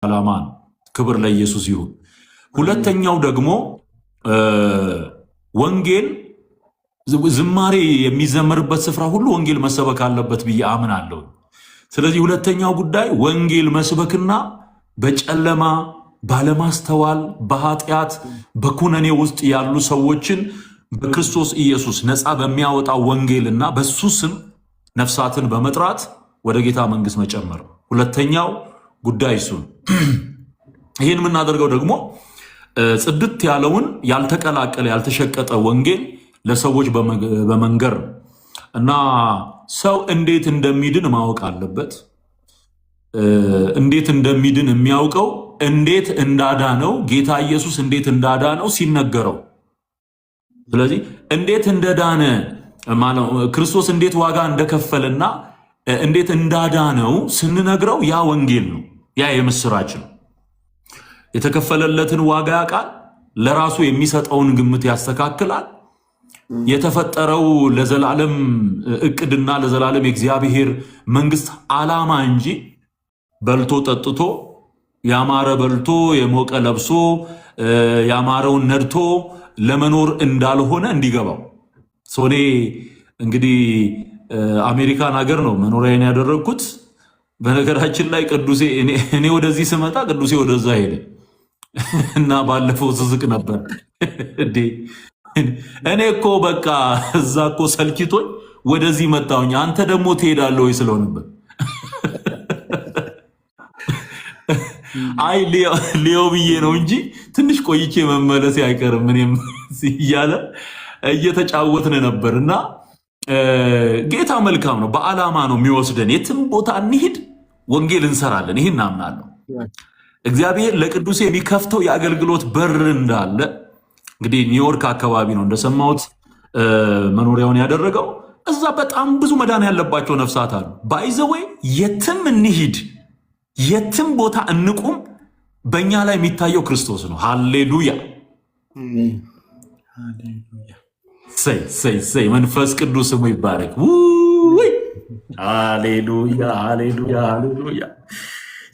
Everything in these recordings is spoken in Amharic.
ዓላማ ነው። ክብር ለኢየሱስ ይሁን። ሁለተኛው ደግሞ ወንጌል ዝማሬ የሚዘመርበት ስፍራ ሁሉ ወንጌል መሰበክ አለበት ብዬ አምናለሁ። ስለዚህ ሁለተኛው ጉዳይ ወንጌል መስበክና በጨለማ ባለማስተዋል በኃጢአት በኩነኔ ውስጥ ያሉ ሰዎችን በክርስቶስ ኢየሱስ ነፃ በሚያወጣው ወንጌልና በሱ ስም ነፍሳትን በመጥራት ወደ ጌታ መንግስት መጨመር። ሁለተኛው ጉዳይ እሱን ይህን የምናደርገው ደግሞ ጽድት ያለውን ያልተቀላቀለ ያልተሸቀጠ ወንጌል ለሰዎች በመንገር እና ሰው እንዴት እንደሚድን ማወቅ አለበት። እንዴት እንደሚድን የሚያውቀው እንዴት እንዳዳነው ጌታ ኢየሱስ እንዴት እንዳዳነው ሲነገረው። ስለዚህ እንዴት እንደዳነ ክርስቶስ እንዴት ዋጋ እንደከፈለና እንዴት እንዳዳነው ስንነግረው ያ ወንጌል ነው፣ ያ የምስራች ነው። የተከፈለለትን ዋጋ ያውቃል፣ ለራሱ የሚሰጠውን ግምት ያስተካክላል። የተፈጠረው ለዘላለም እቅድና ለዘላለም የእግዚአብሔር መንግስት ዓላማ እንጂ በልቶ ጠጥቶ ያማረ በልቶ የሞቀ ለብሶ ያማረውን ነድቶ ለመኖር እንዳልሆነ እንዲገባው ሶኔ እንግዲህ አሜሪካን ሀገር ነው መኖሪያን ያደረግኩት። በነገራችን ላይ ቅዱሴ እኔ ወደዚህ ስመጣ ቅዱሴ ወደዛ ሄደ እና ባለፈው ስዝቅ ነበር እኔ እኮ በቃ እዛ እኮ ሰልችቶኝ ወደዚህ መጣሁኝ፣ አንተ ደግሞ ትሄዳለህ ወይ ስለው ነበር። አይ ሊዮ ብዬ ነው እንጂ ትንሽ ቆይቼ መመለስ አይቀርም እኔም እያለ እየተጫወትን ነበር። እና ጌታ መልካም ነው፣ በዓላማ ነው የሚወስደን። የትም ቦታ እንሂድ ወንጌል እንሰራለን። ይህን እናምናለሁ። እግዚአብሔር ለቅዱሴ የሚከፍተው የአገልግሎት በር እንዳለ እንግዲህ ኒውዮርክ አካባቢ ነው እንደሰማሁት መኖሪያውን ያደረገው። እዛ በጣም ብዙ መዳን ያለባቸው ነፍሳት አሉ። ባይዘወይ የትም እንሂድ የትም ቦታ እንቁም፣ በእኛ ላይ የሚታየው ክርስቶስ ነው። ሃሌሉያ ሰይ መንፈስ ቅዱስ ስሙ ይባረክ። ሃሌሉያ ሃሌሉያ ሃሌሉያ።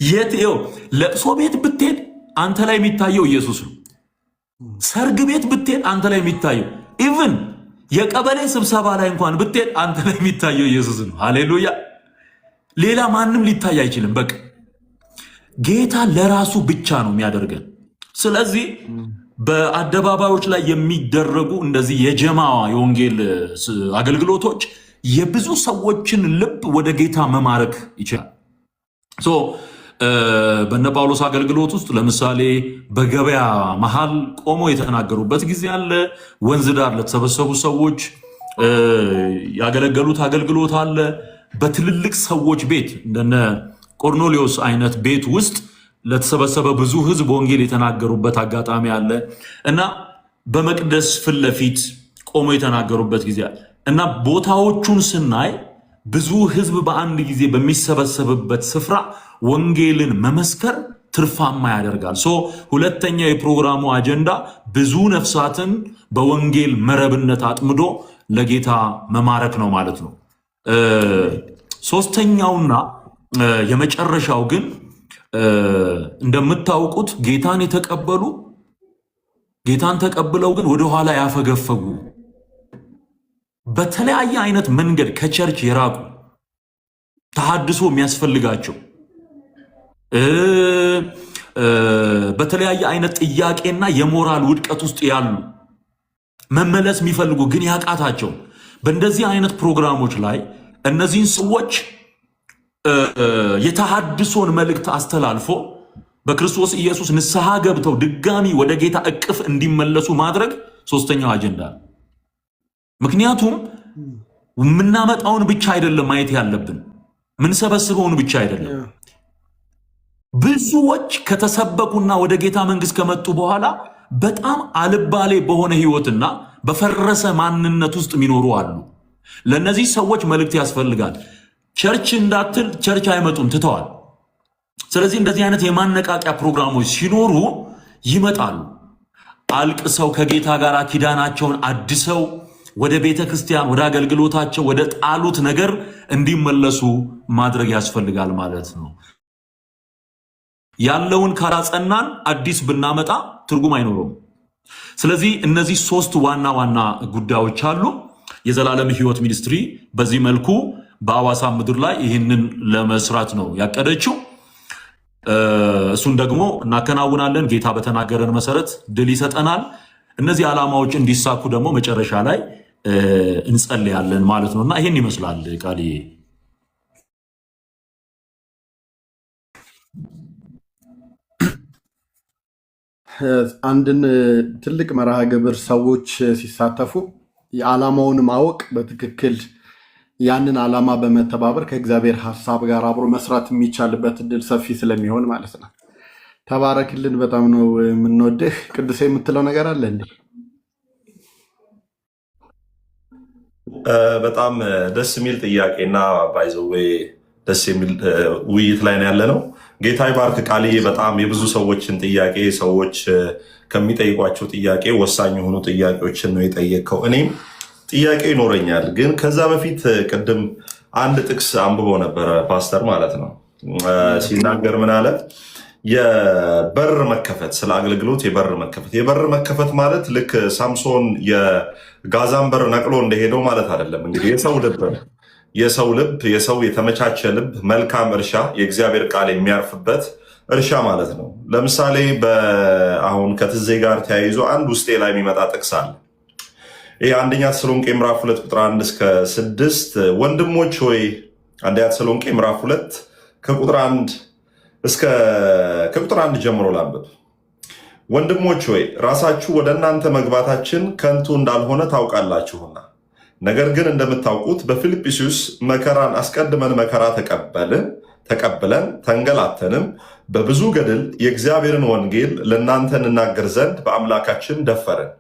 የትው ለቅሶ ቤት ብትሄድ አንተ ላይ የሚታየው ኢየሱስ ነው። ሰርግ ቤት ብትሄድ አንተ ላይ የሚታየው፣ ኢቭን የቀበሌ ስብሰባ ላይ እንኳን ብትሄድ አንተ ላይ የሚታየው ኢየሱስ ነው። ሃሌሉያ። ሌላ ማንም ሊታይ አይችልም። በቃ ጌታ ለራሱ ብቻ ነው የሚያደርገን። ስለዚህ በአደባባዮች ላይ የሚደረጉ እንደዚህ የጀማዋ የወንጌል አገልግሎቶች የብዙ ሰዎችን ልብ ወደ ጌታ መማረክ ይችላል። በነ ጳውሎስ አገልግሎት ውስጥ ለምሳሌ በገበያ መሃል ቆሞ የተናገሩበት ጊዜ አለ። ወንዝ ዳር ለተሰበሰቡ ሰዎች ያገለገሉት አገልግሎት አለ። በትልልቅ ሰዎች ቤት እንደነ ቆርኔሌዎስ አይነት ቤት ውስጥ ለተሰበሰበ ብዙ ሕዝብ ወንጌል የተናገሩበት አጋጣሚ አለ እና በመቅደስ ፊት ለፊት ቆሞ የተናገሩበት ጊዜ አለ እና ቦታዎቹን ስናይ ብዙ ሕዝብ በአንድ ጊዜ በሚሰበሰብበት ስፍራ ወንጌልን መመስከር ትርፋማ ያደርጋል። ሁለተኛው የፕሮግራሙ አጀንዳ ብዙ ነፍሳትን በወንጌል መረብነት አጥምዶ ለጌታ መማረክ ነው ማለት ነው። ሶስተኛውና የመጨረሻው ግን እንደምታውቁት ጌታን የተቀበሉ ጌታን ተቀብለው ግን ወደኋላ ያፈገፈጉ በተለያየ አይነት መንገድ ከቸርች የራቁ ተሐድሶ የሚያስፈልጋቸው በተለያየ አይነት ጥያቄና የሞራል ውድቀት ውስጥ ያሉ መመለስ የሚፈልጉ ግን ያቃታቸው በእንደዚህ አይነት ፕሮግራሞች ላይ እነዚህን ሰዎች የተሐድሶን መልእክት አስተላልፎ በክርስቶስ ኢየሱስ ንስሐ ገብተው ድጋሚ ወደ ጌታ እቅፍ እንዲመለሱ ማድረግ ሶስተኛው አጀንዳ። ምክንያቱም የምናመጣውን ብቻ አይደለም ማየት ያለብን፣ ምንሰበስበውን ብቻ አይደለም። ብዙዎች ከተሰበኩና ወደ ጌታ መንግስት ከመጡ በኋላ በጣም አልባሌ በሆነ ህይወትና በፈረሰ ማንነት ውስጥ የሚኖሩ አሉ። ለነዚህ ሰዎች መልእክት ያስፈልጋል። ቸርች እንዳትል ቸርች አይመጡም፣ ትተዋል። ስለዚህ እንደዚህ አይነት የማነቃቂያ ፕሮግራሞች ሲኖሩ ይመጣሉ። አልቅሰው ከጌታ ጋር ኪዳናቸውን አድሰው ወደ ቤተ ክርስቲያን ወደ አገልግሎታቸው ወደ ጣሉት ነገር እንዲመለሱ ማድረግ ያስፈልጋል ማለት ነው። ያለውን ካላጸናን አዲስ ብናመጣ ትርጉም አይኖረውም። ስለዚህ እነዚህ ሶስት ዋና ዋና ጉዳዮች አሉ። የዘላለም ሕይወት ሚኒስትሪ በዚህ መልኩ በአዋሳ ምድር ላይ ይህንን ለመስራት ነው ያቀደችው። እሱን ደግሞ እናከናውናለን። ጌታ በተናገረን መሰረት ድል ይሰጠናል። እነዚህ ዓላማዎች እንዲሳኩ ደግሞ መጨረሻ ላይ እንጸልያለን ማለት ነውና ይሄን ይመስላል ቃልዬ። አንድን ትልቅ መርሃ ግብር ሰዎች ሲሳተፉ የዓላማውን ማወቅ በትክክል ያንን ዓላማ በመተባበር ከእግዚአብሔር ሐሳብ ጋር አብሮ መስራት የሚቻልበት እድል ሰፊ ስለሚሆን ማለት ነው። ተባረክልን። በጣም ነው የምንወድህ። ቅዱሴ የምትለው ነገር አለ እንዴ? በጣም ደስ የሚል ጥያቄና ባይዘዌ ደስ የሚል ውይይት ላይ ነው ያለ ነው። ጌታ ይባርክ ቃልዬ። በጣም የብዙ ሰዎችን ጥያቄ ሰዎች ከሚጠይቋቸው ጥያቄ ወሳኝ የሆኑ ጥያቄዎችን ነው የጠየቅከው። እኔም ጥያቄ ይኖረኛል፣ ግን ከዛ በፊት ቅድም አንድ ጥቅስ አንብቦ ነበረ ፓስተር ማለት ነው። ሲናገር ምን አለ? የበር መከፈት፣ ስለ አገልግሎት የበር መከፈት። የበር መከፈት ማለት ልክ ሳምሶን የጋዛን በር ነቅሎ እንደሄደው ማለት አይደለም። እንግዲህ የሰው ልብ የሰው የተመቻቸ ልብ፣ መልካም እርሻ፣ የእግዚአብሔር ቃል የሚያርፍበት እርሻ ማለት ነው። ለምሳሌ አሁን ከትዜ ጋር ተያይዞ አንድ ውስጤ ላይ የሚመጣ ጥቅስ አለ። ይህ አንደኛ ተሰሎንቄ ምዕራፍ 2 ቁጥር 1 እስከ 6 ወንድሞች ሆይ፣ አንደኛ ተሰሎንቄ ምዕራፍ 2 ከቁጥር 1 ጀምሮ ላንብብ። ወንድሞች ሆይ ራሳችሁ ወደ እናንተ መግባታችን ከንቱ እንዳልሆነ ታውቃላችሁና፣ ነገር ግን እንደምታውቁት በፊልጵስዩስ መከራን አስቀድመን መከራ ተቀብለን ተንገላተንም በብዙ ገድል የእግዚአብሔርን ወንጌል ለእናንተ እንናገር ዘንድ በአምላካችን ደፈርን።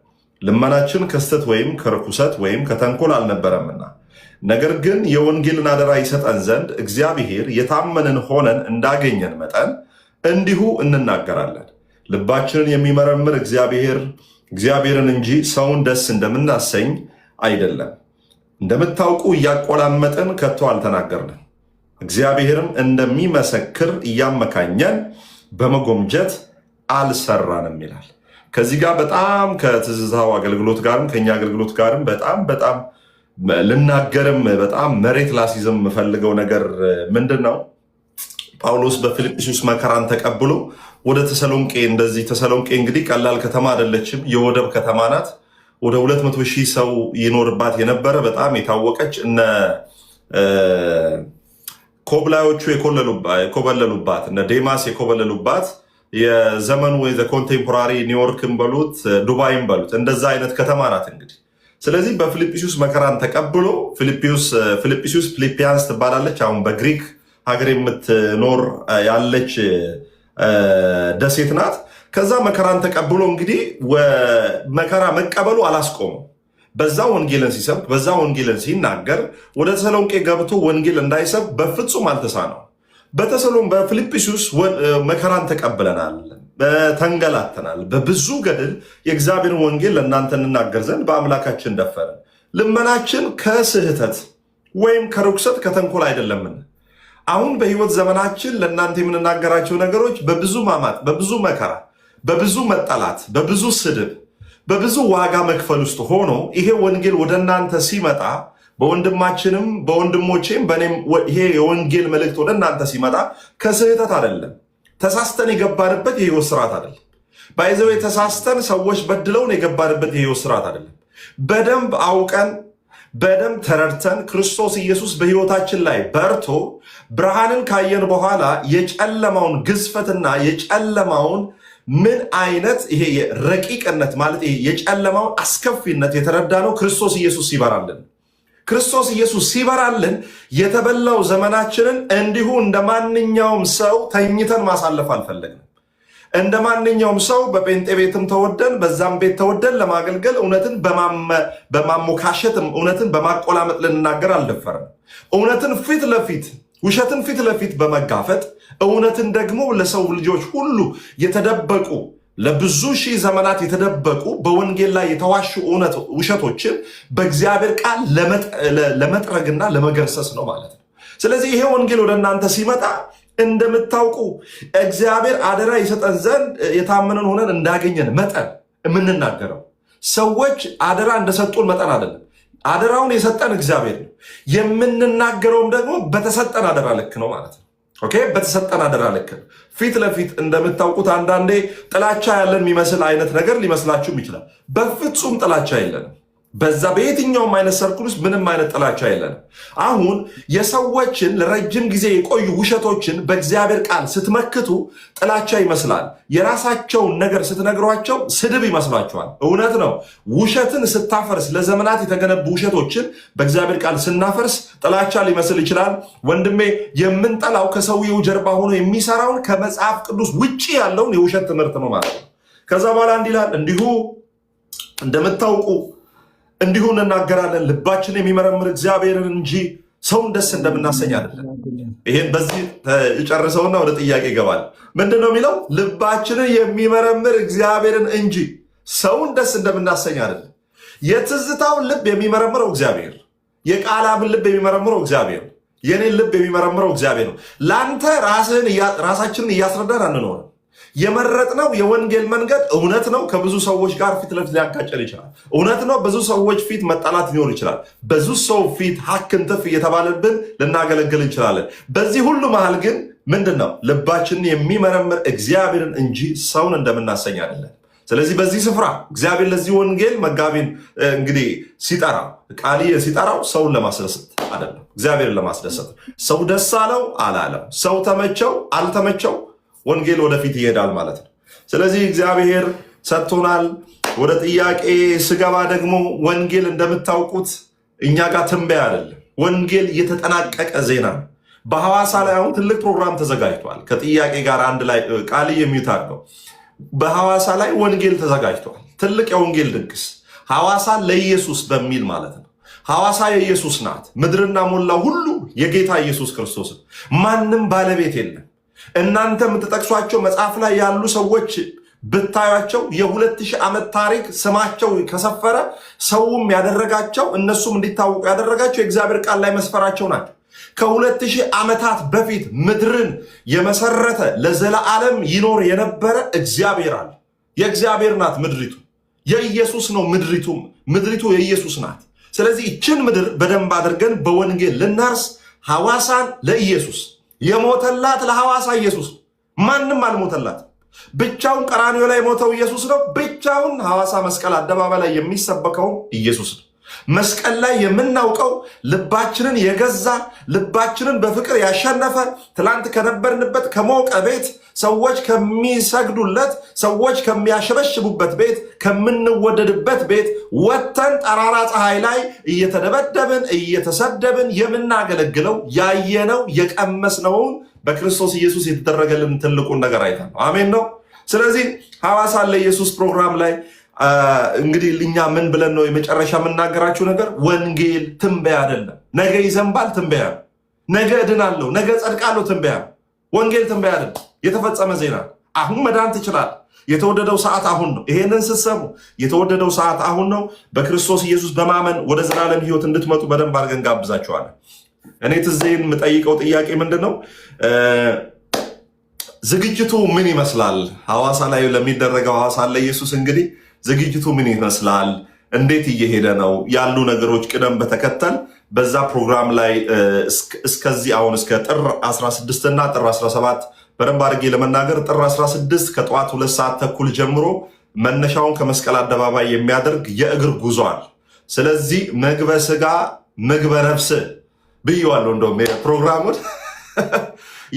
ልመናችን ከስተት ወይም ከርኩሰት ወይም ከተንኮል አልነበረምና፣ ነገር ግን የወንጌልን አደራ ይሰጠን ዘንድ እግዚአብሔር የታመንን ሆነን እንዳገኘን መጠን እንዲሁ እንናገራለን። ልባችንን የሚመረምር እግዚአብሔርን እንጂ ሰውን ደስ እንደምናሰኝ አይደለም። እንደምታውቁ እያቆላመጥን ከቶ አልተናገርንም፣ እግዚአብሔርም እንደሚመሰክር እያመካኘን በመጎምጀት አልሰራንም ይላል። ከዚህ ጋር በጣም ከትዝታው አገልግሎት ጋርም ከኛ አገልግሎት ጋርም በጣም ልናገርም በጣም መሬት ላስይዝም የምፈልገው ነገር ምንድን ነው? ጳውሎስ በፊልጵስዩስ መከራን ተቀብሎ ወደ ተሰሎንቄ ተሰሎንቄ እንግዲህ ቀላል ከተማ አይደለችም፣ የወደብ ከተማ ናት። ወደ 200,000 ሰው ይኖርባት የነበረ በጣም የታወቀች እነ ኮብላዮቹ የኮበለሉባት እነ ዴማስ የኮበለሉባት የዘመኑ ወይ ኮንቴምፖራሪ ኒውዮርክን በሉት ዱባይን በሉት እንደዛ አይነት ከተማ ናት እንግዲህ። ስለዚህ በፊልጵስዩስ መከራን ተቀብሎ ፊልጵስዩስ ፊልጵያንስ ትባላለች። አሁን በግሪክ ሀገር የምትኖር ያለች ደሴት ናት። ከዛ መከራን ተቀብሎ እንግዲህ መከራ መቀበሉ አላስቆመው። በዛ ወንጌልን ሲሰብክ በዛ ወንጌልን ሲናገር ወደ ተሰሎንቄ ገብቶ ወንጌል እንዳይሰብክ በፍጹም አልተሳነው። በፊልጵስዩስ መከራን ተቀብለናል፣ ተንገላተናል፣ በብዙ ገድል የእግዚአብሔርን ወንጌል ለእናንተ እንናገር ዘንድ በአምላካችን ደፈረን። ልመናችን ከስህተት ወይም ከርኩሰት ከተንኮል አይደለምን። አሁን በህይወት ዘመናችን ለእናንተ የምንናገራቸው ነገሮች በብዙ ማማት፣ በብዙ መከራ፣ በብዙ መጠላት፣ በብዙ ስድብ፣ በብዙ ዋጋ መክፈል ውስጥ ሆኖ ይሄ ወንጌል ወደ እናንተ ሲመጣ በወንድማችንም በወንድሞቼም በእኔም ይሄ የወንጌል መልእክት ወደ እናንተ ሲመጣ ከስህተት አይደለም። ተሳስተን የገባንበት የህይወት ስርዓት አይደለም። ባይዘው ተሳስተን ሰዎች በድለውን የገባንበት የህይወት ስርዓት አይደለም። በደንብ አውቀን በደንብ ተረድተን ክርስቶስ ኢየሱስ በህይወታችን ላይ በርቶ ብርሃንን ካየን በኋላ የጨለማውን ግዝፈትና የጨለማውን ምን አይነት ይሄ ረቂቅነት ማለት ይሄ የጨለማውን አስከፊነት የተረዳነው ክርስቶስ ኢየሱስ ሲበራልን። ክርስቶስ ኢየሱስ ሲበራልን የተበላው ዘመናችንን እንዲሁ እንደ ማንኛውም ሰው ተኝተን ማሳለፍ አልፈለግንም። እንደ ማንኛውም ሰው በጴንጤ ቤትም ተወደን በዛም ቤት ተወደን ለማገልገል እውነትን በማሞካሸት እውነትን በማቆላመጥ ልንናገር አልደፈረም። እውነትን ፊት ለፊት ውሸትን ፊት ለፊት በመጋፈጥ እውነትን ደግሞ ለሰው ልጆች ሁሉ የተደበቁ ለብዙ ሺህ ዘመናት የተደበቁ በወንጌል ላይ የተዋሹ ውሸቶችን በእግዚአብሔር ቃል ለመጥረግና ለመገርሰስ ነው ማለት ነው። ስለዚህ ይሄ ወንጌል ወደ እናንተ ሲመጣ እንደምታውቁ እግዚአብሔር አደራ ይሰጠን ዘንድ የታመነን ሆነን እንዳገኘን መጠን የምንናገረው ሰዎች አደራ እንደሰጡን መጠን አይደለም። አደራውን የሰጠን እግዚአብሔር ነው። የምንናገረውም ደግሞ በተሰጠን አደራ ልክ ነው ማለት ነው። ኦኬ፣ በተሰጠን አደራ ልክ ነው። ፊት ለፊት እንደምታውቁት አንዳንዴ ጥላቻ ያለን የሚመስል አይነት ነገር ሊመስላችሁም ይችላል። በፍጹም ጥላቻ የለንም። በዛ በየትኛውም አይነት ሰርክል ውስጥ ምንም አይነት ጥላቻ የለንም። አሁን የሰዎችን ለረጅም ጊዜ የቆዩ ውሸቶችን በእግዚአብሔር ቃል ስትመክቱ ጥላቻ ይመስላል። የራሳቸውን ነገር ስትነግሯቸው ስድብ ይመስላችኋል። እውነት ነው። ውሸትን ስታፈርስ፣ ለዘመናት የተገነቡ ውሸቶችን በእግዚአብሔር ቃል ስናፈርስ ጥላቻ ሊመስል ይችላል። ወንድሜ፣ የምንጠላው ከሰውየው ጀርባ ሆኖ የሚሰራውን ከመጽሐፍ ቅዱስ ውጭ ያለውን የውሸት ትምህርት ነው ማለት ነው። ከዛ በኋላ እንዲህ ይላል፣ እንዲሁ እንደምታውቁ እንዲሁ እንናገራለን፣ ልባችን የሚመረምር እግዚአብሔርን እንጂ ሰውን ደስ እንደምናሰኝ አይደለም። ይሄን በዚህ ጨርሰውና ወደ ጥያቄ ይገባል። ምንድን ነው የሚለው? ልባችንን የሚመረምር እግዚአብሔርን እንጂ ሰውን ደስ እንደምናሰኝ አይደለም። የትዝታውን ልብ የሚመረምረው እግዚአብሔር፣ የቃላምን ልብ የሚመረምረው እግዚአብሔር፣ የኔን ልብ የሚመረምረው እግዚአብሔር ነው። ለአንተ ራሳችንን እያስረዳን አንኖርም። የመረጥነው የወንጌል መንገድ እውነት ነው። ከብዙ ሰዎች ጋር ፊት ለፊት ሊያጋጨን ይችላል። እውነት ነው። ብዙ ሰዎች ፊት መጣላት ሊኖር ይችላል። ብዙ ሰው ፊት ሀክንትፍ እየተባለብን ልናገለግል እንችላለን። በዚህ ሁሉ መሃል ግን ምንድን ነው? ልባችንን የሚመረምር እግዚአብሔርን እንጂ ሰውን እንደምናሰኝ አይደለም። ስለዚህ በዚህ ስፍራ እግዚአብሔር ለዚህ ወንጌል መጋቢን እንግዲህ ሲጠራው ቃልዬ ሲጠራው ሰውን ለማስደሰት አይደለም፣ እግዚአብሔርን ለማስደሰት። ሰው ደስ አለው አላለም፣ ሰው ተመቸው አልተመቸው ወንጌል ወደፊት ይሄዳል ማለት ነው። ስለዚህ እግዚአብሔር ሰጥቶናል። ወደ ጥያቄ ስገባ ደግሞ ወንጌል እንደምታውቁት እኛ ጋር ትንበያ አይደለም። ወንጌል የተጠናቀቀ ዜና ነው። በሐዋሳ ላይ አሁን ትልቅ ፕሮግራም ተዘጋጅቷል። ከጥያቄ ጋር አንድ ላይ ቃል የሚታርገው በሐዋሳ ላይ ወንጌል ተዘጋጅቷል። ትልቅ የወንጌል ድግስ ሐዋሳ ለኢየሱስ በሚል ማለት ነው። ሐዋሳ የኢየሱስ ናት። ምድርና ሞላ ሁሉ የጌታ ኢየሱስ ክርስቶስ ነው። ማንም ባለቤት የለም። እናንተ የምትጠቅሷቸው መጽሐፍ ላይ ያሉ ሰዎች ብታያቸው የ2000 ዓመት ታሪክ ስማቸው ከሰፈረ ሰውም ያደረጋቸው እነሱም እንዲታወቁ ያደረጋቸው የእግዚአብሔር ቃል ላይ መስፈራቸው ናቸው። ከ2000 ዓመታት በፊት ምድርን የመሰረተ ለዘላለም ይኖር የነበረ እግዚአብሔር አለ። የእግዚአብሔር ናት ምድሪቱ፣ የኢየሱስ ነው ምድሪቱ የኢየሱስ ናት። ስለዚህ ይችን ምድር በደንብ አድርገን በወንጌል ልናርስ ሐዋሳን ለኢየሱስ የሞተላት ለሐዋሳ ኢየሱስ ማንም አልሞተላት። ብቻውን ቀራንዮ ላይ የሞተው ኢየሱስ ነው። ብቻውን ሐዋሳ መስቀል አደባባይ ላይ የሚሰበከው ኢየሱስ ነው። መስቀል ላይ የምናውቀው ልባችንን የገዛ ልባችንን በፍቅር ያሸነፈ ትላንት ከነበርንበት ከሞቀ ቤት ሰዎች ከሚሰግዱለት ሰዎች ከሚያሸበሽቡበት ቤት ከምንወደድበት ቤት ወጥተን ጠራራ ፀሐይ ላይ እየተደበደብን እየተሰደብን የምናገለግለው ያየነው የቀመስነውን በክርስቶስ ኢየሱስ የተደረገልን ትልቁን ነገር አይተን ነው። አሜን ነው። ስለዚህ ሐዋሳ ለኢየሱስ ፕሮግራም ላይ እንግዲህ እኛ ምን ብለን ነው የመጨረሻ የምናገራችሁ ነገር? ወንጌል ትንበያ አይደለም። ነገ ይዘንባል ትንበያ ነው። ነገ እድናለሁ፣ ነገ ጸድቃለሁ ትንበያ ነው። ወንጌል ትንበያ አይደለም፣ የተፈጸመ ዜና። አሁን መዳን ትችላል። የተወደደው ሰዓት አሁን ነው። ይሄንን ስትሰሙ የተወደደው ሰዓት አሁን ነው። በክርስቶስ ኢየሱስ በማመን ወደ ዘላለም ሕይወት እንድትመጡ በደንብ አድርገን ጋብዛችኋለን። እኔ ትዜን የምጠይቀው ጥያቄ ምንድን ነው? ዝግጅቱ ምን ይመስላል? ሐዋሳ ላይ ለሚደረገው ሐዋሳ ለኢየሱስ እንግዲህ ዝግጅቱ ምን ይመስላል? እንዴት እየሄደ ነው? ያሉ ነገሮች ቅደም በተከተል በዛ ፕሮግራም ላይ እስከዚህ አሁን እስከ ጥር 16 እና ጥር 17 በደንብ አድርጌ ለመናገር ጥር 16 ከጠዋት 2 ሰዓት ተኩል ጀምሮ መነሻውን ከመስቀል አደባባይ የሚያደርግ የእግር ጉዟል። ስለዚህ ምግበ ስጋ ምግበ ነፍስ ብየዋለሁ። እንደውም ፕሮግራሙን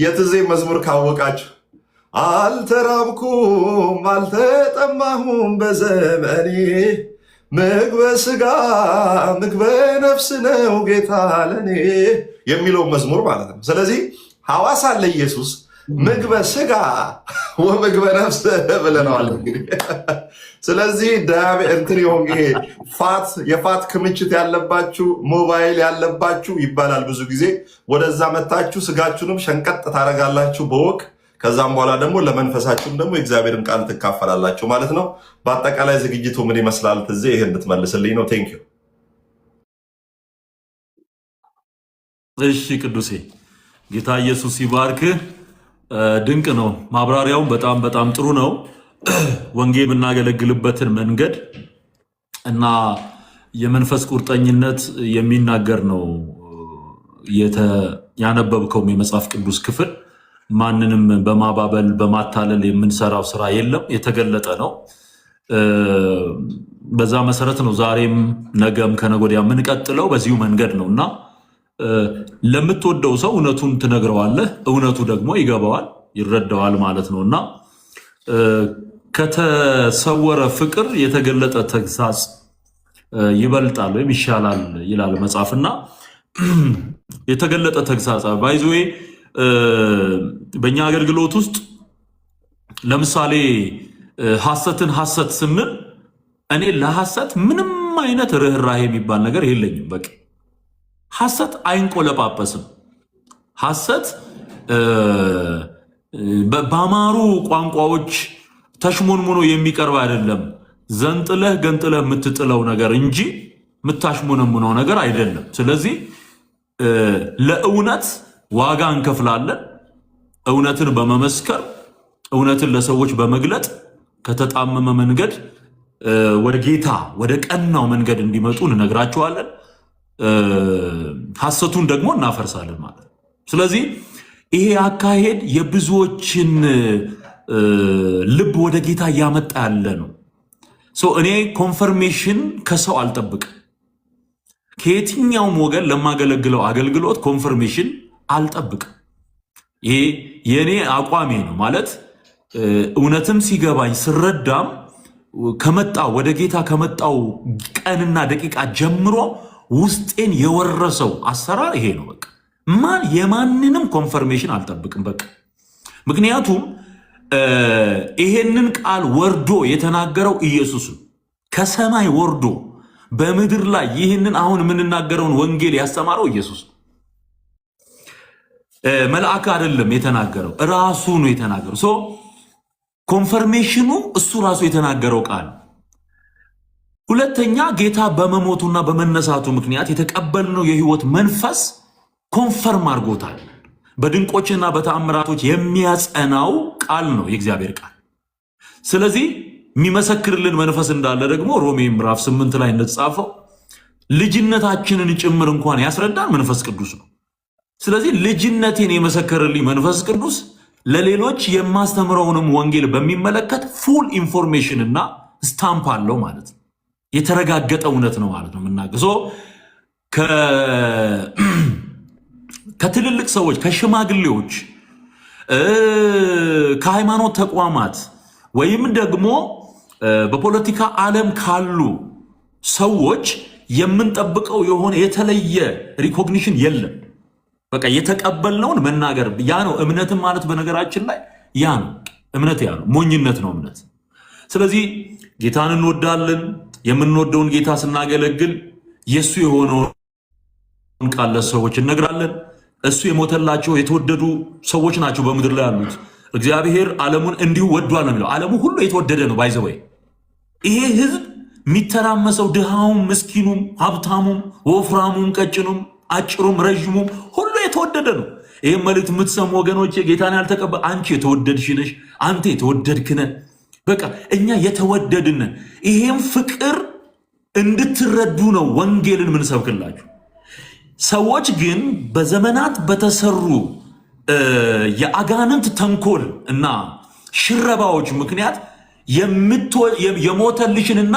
የትዜ መዝሙር ካወቃችሁ አልተራብኩም አልተጠማሁም በዘመኔ ምግበ ስጋ ምግበ ነፍስ ነው ጌታ ለኔ የሚለው መዝሙር ማለት ነው። ስለዚህ ሐዋሳ ለኢየሱስ ምግበ ስጋ ወምግበ ነፍስ ብለነዋል እንግዲህ። ስለዚህ እንትን ይሆን ይሄ የፋት ክምችት ያለባችሁ ሞባይል ያለባችሁ ይባላል ብዙ ጊዜ። ወደዛ መታችሁ ስጋችሁንም ሸንቀጥ ታደርጋላችሁ በወቅ ከዛም በኋላ ደግሞ ለመንፈሳችሁም ደግሞ የእግዚአብሔርን ቃል ትካፈላላችሁ ማለት ነው። በአጠቃላይ ዝግጅቱ ምን ይመስላል? ትዜ ይሄ እንድትመልስልኝ ነው። ቴንክ ዩ። እሺ ቅዱሴ፣ ጌታ ኢየሱስ ይባርክ። ድንቅ ነው። ማብራሪያውም በጣም በጣም ጥሩ ነው። ወንጌል የምናገለግልበትን መንገድ እና የመንፈስ ቁርጠኝነት የሚናገር ነው ያነበብከውም የመጽሐፍ ቅዱስ ክፍል። ማንንም በማባበል በማታለል የምንሰራው ስራ የለም፣ የተገለጠ ነው። በዛ መሰረት ነው ዛሬም ነገም ከነገ ወዲያ የምንቀጥለው በዚሁ መንገድ ነው እና ለምትወደው ሰው እውነቱን ትነግረዋለህ፣ እውነቱ ደግሞ ይገባዋል፣ ይረዳዋል ማለት ነው እና ከተሰወረ ፍቅር የተገለጠ ተግሳጽ ይበልጣል ወይም ይሻላል ይላል መጽሐፍና የተገለጠ ተግሳጽ ባይዞዌ በእኛ አገልግሎት ውስጥ ለምሳሌ ሐሰትን ሐሰት ስንል እኔ ለሐሰት ምንም አይነት ርህራሄ የሚባል ነገር የለኝም። በቃ ሐሰት አይንቆለጳጰስም። ሐሰት በአማሩ ቋንቋዎች ተሽሞንሙኖ የሚቀርብ አይደለም። ዘንጥለህ ገንጥለህ የምትጥለው ነገር እንጂ የምታሽሞነሙነው ነገር አይደለም። ስለዚህ ለእውነት ዋጋ እንከፍላለን። እውነትን በመመስከር እውነትን ለሰዎች በመግለጥ ከተጣመመ መንገድ ወደ ጌታ ወደ ቀናው መንገድ እንዲመጡ እንነግራቸዋለን። ሐሰቱን ደግሞ እናፈርሳለን ማለት ነው። ስለዚህ ይሄ አካሄድ የብዙዎችን ልብ ወደ ጌታ እያመጣ ያለ ነው። እኔ ኮንፈርሜሽን ከሰው አልጠብቅም። ከየትኛውም ወገን ለማገለግለው አገልግሎት ኮንፈርሜሽን አልጠብቅም። ይሄ የእኔ አቋሜ ነው ማለት እውነትም ሲገባኝ ስረዳም ከመጣው ወደ ጌታ ከመጣው ቀንና ደቂቃ ጀምሮ ውስጤን የወረሰው አሰራር ይሄ ነው። በቃ የማንንም ኮንፈርሜሽን አልጠብቅም። በቃ ምክንያቱም ይሄንን ቃል ወርዶ የተናገረው ኢየሱስ ከሰማይ ወርዶ በምድር ላይ ይህንን አሁን የምንናገረውን ወንጌል ያስተማረው ኢየሱስ መልአክ አይደለም የተናገረው፣ ራሱ ነው የተናገረው። ኮንፈርሜሽኑ እሱ ራሱ የተናገረው ቃል። ሁለተኛ ጌታ በመሞቱና በመነሳቱ ምክንያት የተቀበልነው የህይወት መንፈስ ኮንፈርም አድርጎታል። በድንቆችና በተአምራቶች የሚያጸናው ቃል ነው የእግዚአብሔር ቃል። ስለዚህ የሚመሰክርልን መንፈስ እንዳለ ደግሞ ሮሜ ምዕራፍ 8 ላይ እንደተጻፈው ልጅነታችንን ጭምር እንኳን ያስረዳን መንፈስ ቅዱስ ነው። ስለዚህ ልጅነቴን የመሰከረልኝ መንፈስ ቅዱስ ለሌሎች የማስተምረውንም ወንጌል በሚመለከት ፉል ኢንፎርሜሽን እና ስታምፕ አለው ማለት ነው። የተረጋገጠ እውነት ነው ማለት ነው የምናገር። ከትልልቅ ሰዎች፣ ከሽማግሌዎች፣ ከሃይማኖት ተቋማት ወይም ደግሞ በፖለቲካ ዓለም ካሉ ሰዎች የምንጠብቀው የሆነ የተለየ ሪኮግኒሽን የለም። በቃ የተቀበልነውን መናገር ያ ነው እምነትም ማለት። በነገራችን ላይ ያ ነው እምነት፣ ያ ነው ሞኝነት ነው እምነት። ስለዚህ ጌታን እንወዳለን። የምንወደውን ጌታ ስናገለግል የእሱ የሆነውን ቃል ለሰዎች እነግራለን። እሱ የሞተላቸው የተወደዱ ሰዎች ናቸው በምድር ላይ ያሉት። እግዚአብሔር ዓለሙን እንዲሁ ወዷል ነው የሚለው። ዓለሙ ሁሉ የተወደደ ነው። ባይዘወይ ይሄ ህዝብ የሚተራመሰው ድሃውም፣ ምስኪኑም፣ ሀብታሙም፣ ወፍራሙም፣ ቀጭኑም፣ አጭሩም፣ ረዥሙም ሁሉ የተወደደ ነው። ይህም መልእክት የምትሰሙ ወገኖቼ ጌታን ያልተቀበል አንቺ የተወደድሽ ነሽ፣ አንተ የተወደድክ ነህ። በቃ እኛ የተወደድን። ይሄም ፍቅር እንድትረዱ ነው ወንጌልን ምንሰብክላችሁ። ሰዎች ግን በዘመናት በተሰሩ የአጋንንት ተንኮል እና ሽረባዎች ምክንያት የሞተልሽንና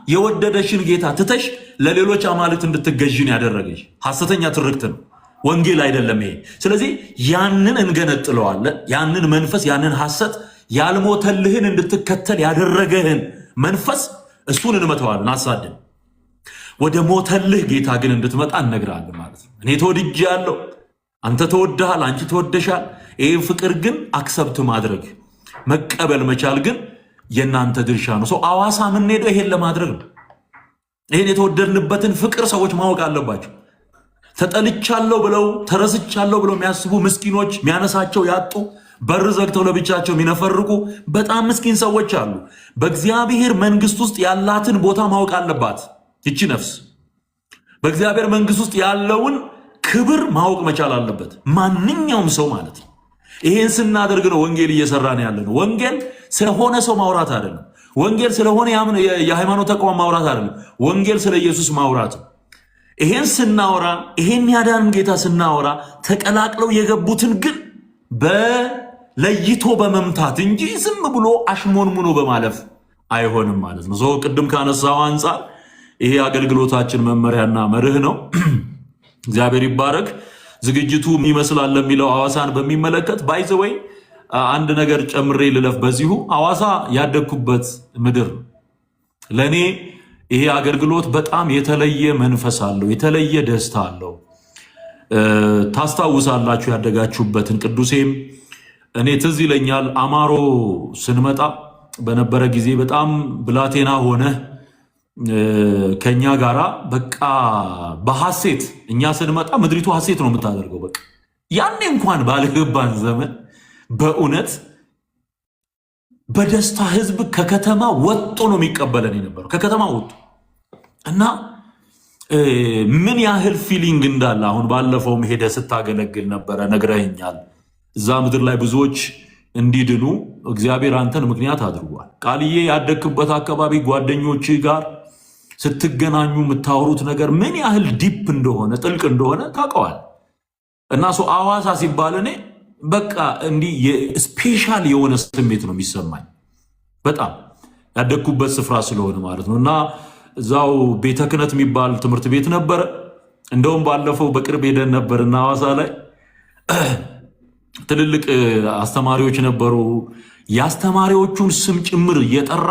የወደደሽን ጌታ ትተሽ ለሌሎች አማልክት እንድትገዥን ያደረገሽ ሐሰተኛ ትርክት ነው፣ ወንጌል አይደለም ይሄ። ስለዚህ ያንን እንገነጥለዋለን። ያንን መንፈስ፣ ያንን ሐሰት፣ ያልሞተልህን እንድትከተል ያደረገህን መንፈስ እሱን እንመተዋለን አሳድን። ወደ ሞተልህ ጌታ ግን እንድትመጣ እነግራለን ማለት ነው። እኔ ተወድጄአለሁ፣ አንተ ተወድሃል፣ አንቺ ተወደሻል። ይህን ፍቅር ግን አክሰብት ማድረግ መቀበል መቻል ግን የእናንተ ድርሻ ነው። አዋሳ የምንሄደው ይሄን ለማድረግ ነው። ይህን የተወደድንበትን ፍቅር ሰዎች ማወቅ አለባቸው። ተጠልቻለሁ ብለው ተረስቻለሁ ብለው የሚያስቡ ምስኪኖች፣ የሚያነሳቸው ያጡ፣ በር ዘግተው ለብቻቸው የሚነፈርቁ በጣም ምስኪን ሰዎች አሉ። በእግዚአብሔር መንግስት ውስጥ ያላትን ቦታ ማወቅ አለባት ይቺ ነፍስ። በእግዚአብሔር መንግስት ውስጥ ያለውን ክብር ማወቅ መቻል አለበት ማንኛውም ሰው ማለት ነው። ይሄን ስናደርግ ነው ወንጌል እየሰራን ያለነው። ወንጌል ስለሆነ ሰው ማውራት አይደለም። ወንጌል ስለሆነ የሃይማኖት ተቋም ማውራት አይደለም። ወንጌል ስለ ኢየሱስ ማውራት ነው። ይሄን ስናወራ ይሄን ያዳንን ጌታ ስናወራ ተቀላቅለው የገቡትን ግን በለይቶ በመምታት እንጂ ዝም ብሎ አሽሞንሙኖ በማለፍ አይሆንም ማለት ነው። ሰው ቅድም ካነሳው አንፃር ይሄ አገልግሎታችን መመሪያና መርህ ነው። እግዚአብሔር ይባረክ። ዝግጅቱ ይመስላል ለሚለው ሐዋሳን በሚመለከት ባይዘወይ አንድ ነገር ጨምሬ ልለፍ። በዚሁ ሐዋሳ ያደግኩበት ምድር ለኔ ይሄ አገልግሎት በጣም የተለየ መንፈስ አለው፣ የተለየ ደስታ አለው። ታስታውሳላችሁ ያደጋችሁበትን። ቅዱሴም እኔ ትዝ ይለኛል አማሮ ስንመጣ በነበረ ጊዜ በጣም ብላቴና ሆነ ከኛ ጋራ በቃ በሐሴት እኛ ስንመጣ ምድሪቱ ሐሴት ነው የምታደርገው። በቃ ያኔ እንኳን ባልገባን ዘመን በእውነት በደስታ ህዝብ ከከተማ ወጥቶ ነው የሚቀበለን የነበረው፣ ከከተማ ወጥቶ እና ምን ያህል ፊሊንግ እንዳለ አሁን ባለፈውም ሄደ ስታገለግል ነበረ ነግረኸኛል። እዛ ምድር ላይ ብዙዎች እንዲድኑ እግዚአብሔር አንተን ምክንያት አድርጓል። ቃልዬ ያደግክበት አካባቢ ጓደኞች ጋር ስትገናኙ የምታወሩት ነገር ምን ያህል ዲፕ እንደሆነ ጥልቅ እንደሆነ ታውቀዋል። እና ሰው ሐዋሳ ሲባል እኔ በቃ እንዲህ ስፔሻል የሆነ ስሜት ነው የሚሰማኝ፣ በጣም ያደግኩበት ስፍራ ስለሆነ ማለት ነው። እና እዛው ቤተ ክህነት የሚባል ትምህርት ቤት ነበረ። እንደውም ባለፈው በቅርብ ሄደን ነበር እና ሐዋሳ ላይ ትልልቅ አስተማሪዎች ነበሩ። የአስተማሪዎቹን ስም ጭምር እየጠራ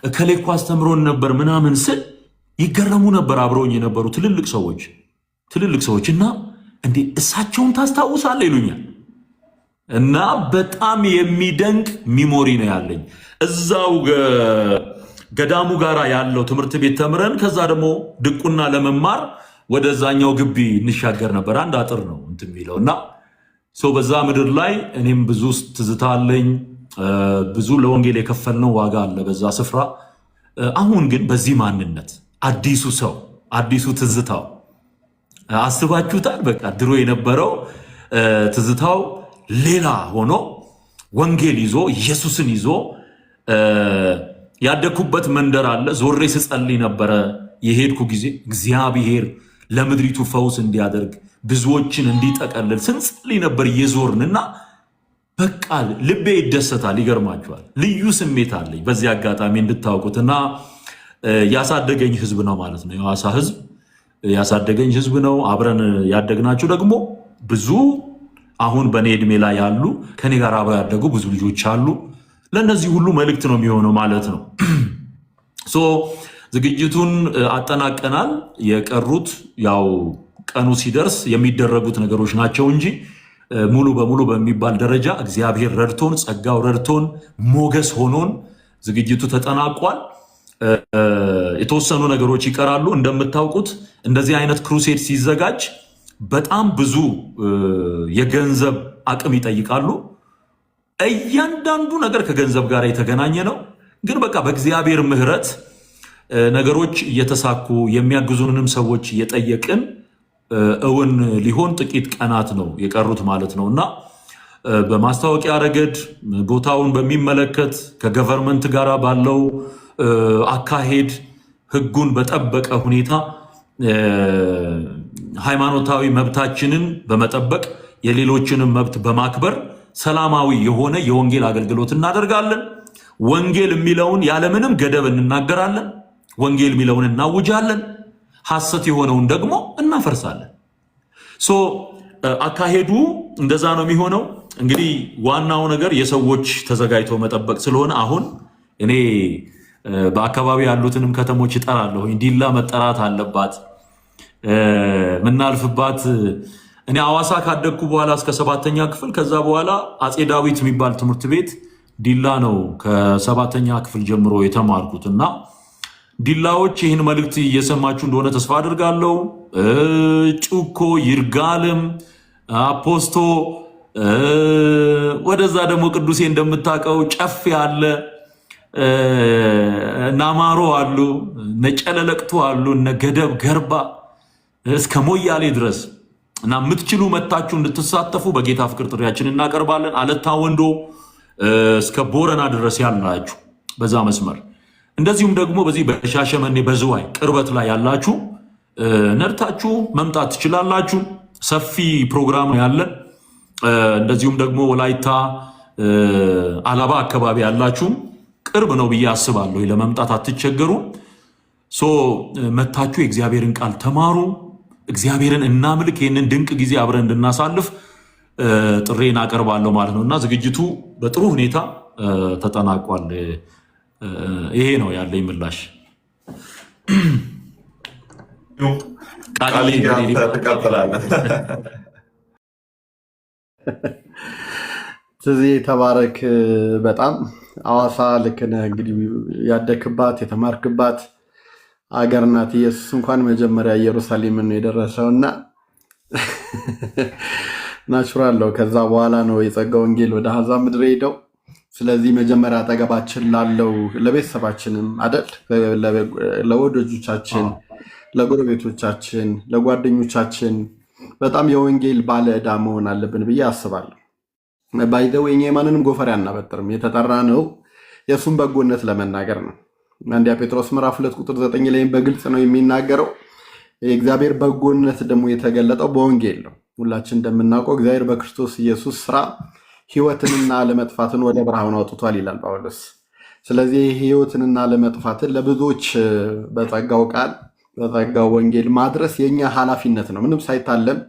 እከሌ እኮ አስተምሮን ነበር ምናምን ስል ይገረሙ ነበር አብረውኝ የነበሩ ትልልቅ ሰዎች እና እንዴ እሳቸውን ታስታውሳለህ ይሉኛል። እና በጣም የሚደንቅ ሚሞሪ ነው ያለኝ። እዛው ገዳሙ ጋራ ያለው ትምህርት ቤት ተምረን ከዛ ደግሞ ድቁና ለመማር ወደዛኛው ግቢ እንሻገር ነበር። አንድ አጥር ነው እንትን የሚለው እና በዛ ምድር ላይ እኔም ብዙ ትዝታ አለኝ። ብዙ ለወንጌል የከፈልነው ዋጋ አለ በዛ ስፍራ። አሁን ግን በዚህ ማንነት አዲሱ ሰው አዲሱ ትዝታው አስባችሁታል? በቃ ድሮ የነበረው ትዝታው ሌላ ሆኖ ወንጌል ይዞ ኢየሱስን ይዞ ያደግኩበት መንደር አለ። ዞሬ ስጸልይ ነበረ የሄድኩ ጊዜ እግዚአብሔር ለምድሪቱ ፈውስ እንዲያደርግ ብዙዎችን እንዲጠቀልል ስንጸልይ ነበር እየዞርን እና በቃ ልቤ ይደሰታል። ይገርማችኋል። ልዩ ስሜት አለኝ በዚህ አጋጣሚ እንድታውቁት እና ያሳደገኝ ህዝብ ነው ማለት ነው። የሐዋሳ ህዝብ ያሳደገኝ ህዝብ ነው። አብረን ያደግናቸው ደግሞ ብዙ አሁን በእኔ ዕድሜ ላይ ያሉ ከኔ ጋር አብረው ያደጉ ብዙ ልጆች አሉ። ለእነዚህ ሁሉ መልእክት ነው የሚሆነው ማለት ነው። ዝግጅቱን አጠናቀናል። የቀሩት ያው ቀኑ ሲደርስ የሚደረጉት ነገሮች ናቸው እንጂ ሙሉ በሙሉ በሚባል ደረጃ እግዚአብሔር ረድቶን ጸጋው ረድቶን ሞገስ ሆኖን ዝግጅቱ ተጠናቋል። የተወሰኑ ነገሮች ይቀራሉ። እንደምታውቁት እንደዚህ አይነት ክሩሴድ ሲዘጋጅ በጣም ብዙ የገንዘብ አቅም ይጠይቃሉ። እያንዳንዱ ነገር ከገንዘብ ጋር የተገናኘ ነው። ግን በቃ በእግዚአብሔር ምሕረት ነገሮች እየተሳኩ የሚያግዙንንም ሰዎች እየጠየቅን እውን ሊሆን ጥቂት ቀናት ነው የቀሩት ማለት ነው እና በማስታወቂያ ረገድ ቦታውን በሚመለከት ከገቨርንመንት ጋር ባለው አካሄድ ሕጉን በጠበቀ ሁኔታ ሃይማኖታዊ መብታችንን በመጠበቅ የሌሎችንም መብት በማክበር ሰላማዊ የሆነ የወንጌል አገልግሎት እናደርጋለን። ወንጌል የሚለውን ያለምንም ገደብ እንናገራለን። ወንጌል የሚለውን እናውጃለን። ሐሰት የሆነውን ደግሞ እናፈርሳለን። አካሄዱ እንደዛ ነው የሚሆነው። እንግዲህ ዋናው ነገር የሰዎች ተዘጋጅተው መጠበቅ ስለሆነ አሁን እኔ በአካባቢ ያሉትንም ከተሞች እጠራለሁ። ዲላ መጠራት አለባት ምናልፍባት። እኔ ሐዋሳ ካደግኩ በኋላ እስከ 7ኛ ክፍል ከዛ በኋላ አፄ ዳዊት የሚባል ትምህርት ቤት ዲላ ነው ከ7ኛ ክፍል ጀምሮ የተማርኩት እና ዲላዎች ይህን መልእክት እየሰማችሁ እንደሆነ ተስፋ አድርጋለሁ። ጩኮ፣ ይርጋለም፣ አፖስቶ ወደዛ ደግሞ ቅዱሴ እንደምታውቀው ጨፌ አለ፣ ናማሮ አሉ፣ ነጨለለቅቱ አሉ፣ እነ ገደብ ገርባ እስከ ሞያሌ ድረስ እና የምትችሉ መታችሁ እንድትሳተፉ በጌታ ፍቅር ጥሪያችን እናቀርባለን። አለታ ወንዶ እስከ ቦረና ድረስ ያላችሁ በዛ መስመር እንደዚሁም ደግሞ በዚህ በሻሸመኔ በዝዋይ ቅርበት ላይ ያላችሁ ነርታችሁ መምጣት ትችላላችሁ። ሰፊ ፕሮግራም ያለን እንደዚሁም ደግሞ ወላይታ አላባ አካባቢ ያላችሁ ቅርብ ነው ብዬ አስባለሁ። ለመምጣት አትቸገሩ። መታችሁ የእግዚአብሔርን ቃል ተማሩ፣ እግዚአብሔርን እናምልክ። ይህንን ድንቅ ጊዜ አብረን እንድናሳልፍ ጥሬን አቀርባለሁ ማለት ነው እና ዝግጅቱ በጥሩ ሁኔታ ተጠናቋል። ይሄ ነው ያለኝ ምላሽ። ትቀጥላለህ። ስለዚህ ተባረክ። በጣም ሐዋሳ ልክ ነህ። እንግዲህ ያደክባት የተማርክባት አገር ናት። ኢየሱስ እንኳን መጀመሪያ ኢየሩሳሌምን ነው የደረሰው እና ናቹራል ነው። ከዛ በኋላ ነው የጸጋ ወንጌል ወደ አሕዛብ ምድር ሄደው። ስለዚህ መጀመሪያ አጠገባችን ላለው ለቤተሰባችንም አደል ለወዳጆቻችን፣ ለጎረቤቶቻችን፣ ለጓደኞቻችን በጣም የወንጌል ባለ ዕዳ መሆን አለብን ብዬ አስባለሁ። ባይዘው እኛ የማንንም ጎፈሬ አናበጥርም። የተጠራ ነው የእሱን በጎነት ለመናገር ነው። አንደኛ ጴጥሮስ ምዕራፍ 2 ቁጥር 9 ላይ በግልጽ ነው የሚናገረው። የእግዚአብሔር በጎነት ደግሞ የተገለጠው በወንጌል ነው። ሁላችን እንደምናውቀው እግዚአብሔር በክርስቶስ ኢየሱስ ስራ ሕይወትንና ለመጥፋትን ወደ ብርሃን አውጥቷል ይላል ጳውሎስ። ስለዚህ ሕይወትንና ለመጥፋትን ለብዙዎች በጸጋው ቃል በጸጋው ወንጌል ማድረስ የኛ ኃላፊነት ነው። ምንም ሳይታለም